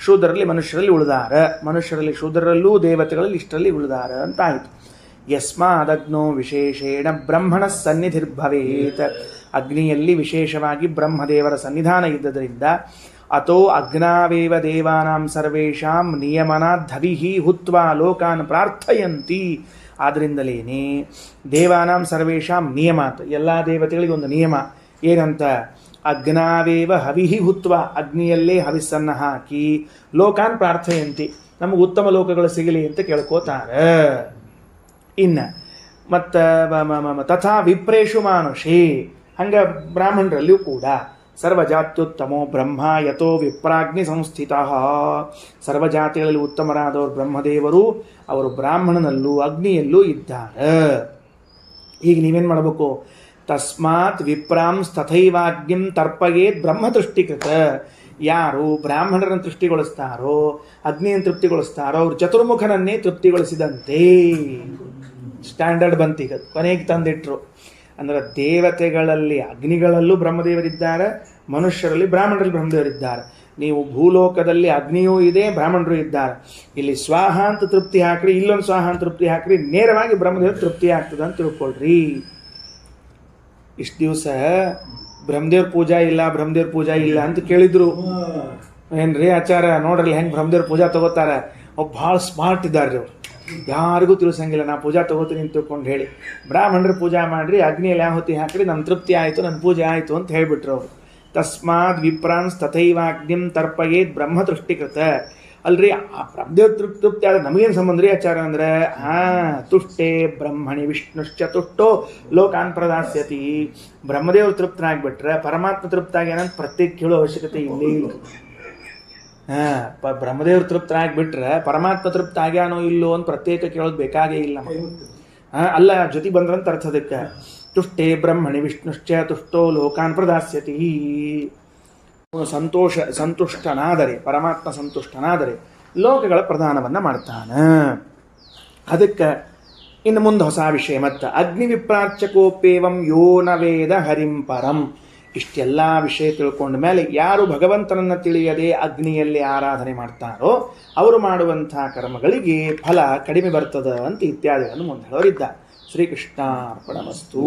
ಶೂದ್ರರಲ್ಲಿ ಮನುಷ್ಯರಲ್ಲಿ ಉಳಿದಾರ, ಮನುಷ್ಯರಲ್ಲಿ ಶೂದ್ರರಲ್ಲೂ ದೇವತೆಗಳಲ್ಲಿ ಇಷ್ಟರಲ್ಲಿ ಉಳಿದಾರ ಅಂತ ಆಯಿತು. ಯಸ್ಮಾದಗ್ನೋ ವಿಶೇಷೇಣ ಬ್ರಹ್ಮಣ ಸನ್ನಿಧಿರ್ಭವೇತ್, ಅಗ್ನಿಯಲ್ಲಿ ವಿಶೇಷವಾಗಿ ಬ್ರಹ್ಮದೇವರ ಸನ್ನಿಧಾನ ಇದ್ದದರಿಂದ ಅಥೋ ಅಗ್ನಾವೇವ ದೇವಾನಾಂ ಸರ್ವೇಷಾಂ ನಿಯಮನಾದ್ಧವಿಃ ಹುತ್ವಾ ಲೋಕಾನ್ ಪ್ರಾರ್ಥಯಂತಿ. ಆದ್ದರಿಂದಲೇನೆ ದೇವಾನಾಂ ಸರ್ವೇಷಾಂ ನಿಯಮಾತ್, ಎಲ್ಲ ದೇವತೆಗಳಿಗೆ ಒಂದು ನಿಯಮ ಏನಂತ? ಅಗ್ನಾವೇವ ಹವಿಃ ಹುತ್ವ, ಅಗ್ನಿಯಲ್ಲೇ ಹವಿಸ್ಸನ್ನು ಹಾಕಿ ಲೋಕಾನ್ ಪ್ರಾರ್ಥಯಂತಿ, ನಮಗೆ ಉತ್ತಮ ಲೋಕಗಳು ಸಿಗಲಿ ಅಂತ ಕೇಳ್ಕೋತಾರೆ. ಇನ್ನು ಮತ್ತು ತಥಾ ವಿಪ್ರೇಷು ಮಾನುಷೇ, ಹಂಗೆ ಬ್ರಾಹ್ಮಣರಲ್ಲಿಯೂ ಕೂಡ ಸರ್ವಜಾತ್ಯುತ್ತಮೋ ಬ್ರಹ್ಮ ಯಥೋ ವಿಪ್ರಾಗ್ನಿ ಸಂಸ್ಥಿತ, ಸರ್ವಜಾತಿಗಳಲ್ಲಿ ಉತ್ತಮರಾದವರು ಬ್ರಹ್ಮದೇವರು, ಅವರು ಬ್ರಾಹ್ಮಣನಲ್ಲೂ ಅಗ್ನಿಯಲ್ಲೂ ಇದ್ದಾರೆ. ಈಗ ನೀವೇನು ಮಾಡಬೇಕು? ತಸ್ಮಾತ್ ವಿಪ್ರಾಂಸ್ ತಥೈವಾಗ್ನಿಂ ತರ್ಪಯೇತ್ ಬ್ರಹ್ಮತೃಷ್ಟಿಕೃತ. ಯಾರು ಬ್ರಾಹ್ಮಣರನ್ನು ತೃಪ್ತಿಗೊಳಿಸ್ತಾರೋ, ಅಗ್ನಿಯನ್ನು ತೃಪ್ತಿಗೊಳಿಸ್ತಾರೋ, ಅವರು ಚತುರ್ಮುಖನನ್ನೇ ತೃಪ್ತಿಗೊಳಿಸಿದಂತೆ. ಸ್ಟ್ಯಾಂಡರ್ಡ್ ಬಂತೀಗ ಕೊನೆಗೆ ತಂದಿಟ್ರು. ಅಂದರೆ ದೇವತೆಗಳಲ್ಲಿ ಅಗ್ನಿಗಳಲ್ಲೂ ಬ್ರಹ್ಮದೇವರಿದ್ದಾರೆ, ಮನುಷ್ಯರಲ್ಲಿ ಬ್ರಾಹ್ಮಣರಲ್ಲಿ ಬ್ರಹ್ಮದೇವರಿದ್ದಾರೆ. ನೀವು ಭೂಲೋಕದಲ್ಲಿ ಅಗ್ನಿಯೂ ಇದೆ, ಬ್ರಾಹ್ಮಣರು ಇದ್ದಾರೆ. ಇಲ್ಲಿ ಸ್ವಾಹ ಅಂತ ತೃಪ್ತಿ ಹಾಕ್ರಿ, ಇಲ್ಲೊಂದು ಸ್ವಾಹ ಅಂತ ತೃಪ್ತಿ ಹಾಕ್ರಿ, ನೇರವಾಗಿ ಬ್ರಹ್ಮದೇವರು ತೃಪ್ತಿ ಆಗ್ತದೆ ಅಂತ ತಿಳ್ಕೊಳ್ರಿ. ಇಷ್ಟು ದಿವಸ ಬ್ರಹ್ಮದೇವ್ರ ಪೂಜಾ ಇಲ್ಲ ಅಂತ ಕೇಳಿದ್ರು. ಏನ್ರಿ ಆಚಾರ ನೋಡ್ರಲ್ಲ ಹೆಂಗೆ ಬ್ರಹ್ಮದೇವ್ರ ಪೂಜಾ ತಗೋತಾರೆ. ಒಬ್ಬ ಭಾಳ ಸ್ಮಾರ್ಟ್ ಇದ್ದಾರೆ ಅವರು, ಯಾರಿಗೂ ತಿಳಿಸಂಗಿಲ್ಲ ನಾ ಪೂಜಾ ತಗೋತೀನಿ ಅಂತ ತಿಳ್ಕೊಂಡು ಹೇಳಿ. ಬ್ರಾಹ್ಮಣರು ಪೂಜಾ ಮಾಡಿರಿ, ಅಗ್ನಿಯಲ್ಲಿ ಆಹುತಿ ಹಾಕಿರಿ, ನನ್ನ ತೃಪ್ತಿ ಆಯಿತು, ನನ್ನ ಪೂಜೆ ಆಯಿತು ಅಂತ ಹೇಳಿಬಿಟ್ರು ಅವರು. ತಸ್ಮಾತ್ ವಿಪ್ರಾಂಸ್ ತಥೈವಾಗ್ನಿಂ ತರ್ಪಯೇತ್ ಬ್ರಹ್ಮ ತೃಷ್ಟಿಕೃತ. ಅಲ್ರಿ ಆ ಬ್ರಹ್ಮದೇವ್ ತೃಪ್ತಿ ಆದ್ರೆ ನಮಗೇನು ಸಂಬಂಧ ರೀ ಆಚಾರ ಅಂದರೆ? ತುಷ್ಟೇ ಬ್ರಹ್ಮಣಿ ವಿಷ್ಣುಶ್ಚ ತುಷ್ಟೋ ಲೋಕಾನ್ ಪ್ರದಾಸ್ಯತಿ. ಬ್ರಹ್ಮದೇವ್ರು ತೃಪ್ತನಾಗ್ಬಿಟ್ರೆ ಪರಮಾತ್ಮ ತೃಪ್ತಾಗಿ ಏನಂತ ಪ್ರತ್ಯೇಕ ಕೇಳೋ ಅವಶ್ಯಕತೆ ಇಲ್ಲೇ ಇಲ್ಲ. ಬ್ರಹ್ಮದೇವ್ರು ತೃಪ್ತರಾಗ್ಬಿಟ್ರೆ ಪರಮಾತ್ಮ ತೃಪ್ತ ಆಗ್ಯಾನೋ ಇಲ್ಲೋ ಅಂತ ಪ್ರತ್ಯೇಕ ಕೇಳೋದು ಬೇಕಾಗೇ ಇಲ್ಲ. ಅಲ್ಲ ಜೊತೆ ಬಂದ್ರಂತ ಅರ್ಥದಕ್ಕೆ. ತುಷ್ಟೇ ಬ್ರಹ್ಮಣಿ ವಿಷ್ಣುಶ್ಚ ತುಷ್ಟೋ ಲೋಕಾನ್ ಪ್ರದಾಸ್ಯತಿ. ಸಂತುಷ್ಟನಾದರೆ, ಪರಮಾತ್ಮ ಸಂತುಷ್ಟನಾದರೆ ಲೋಕಗಳ ಪ್ರದಾನವನ್ನು ಮಾಡ್ತಾನೆ. ಅದಕ್ಕೆ ಇನ್ನು ಮುಂದೆ ಹೊಸ ವಿಷಯ ಮತ್ತು ಅಗ್ನಿ ವಿಪ್ರಾಚ್ಯಕೋಪೇವಂ ಯೋ ನ ವೇದ ಹರಿಂ ಪರಂ. ಇಷ್ಟೆಲ್ಲ ವಿಷಯ ತಿಳ್ಕೊಂಡ ಮೇಲೆ ಯಾರು ಭಗವಂತನನ್ನು ತಿಳಿಯದೆ ಅಗ್ನಿಯಲ್ಲಿ ಆರಾಧನೆ ಮಾಡ್ತಾರೋ ಅವರು ಮಾಡುವಂಥ ಕರ್ಮಗಳಿಗೆ ಫಲ ಕಡಿಮೆ ಬರ್ತದೆ ಅಂತ ಇತ್ಯಾದಿಗಳನ್ನು ಮುಂದೆ ಹೇಳೋರಿದ್ದಾರೆ. ಶ್ರೀಕೃಷ್ಣಾರ್ಪಣಮಸ್ತು.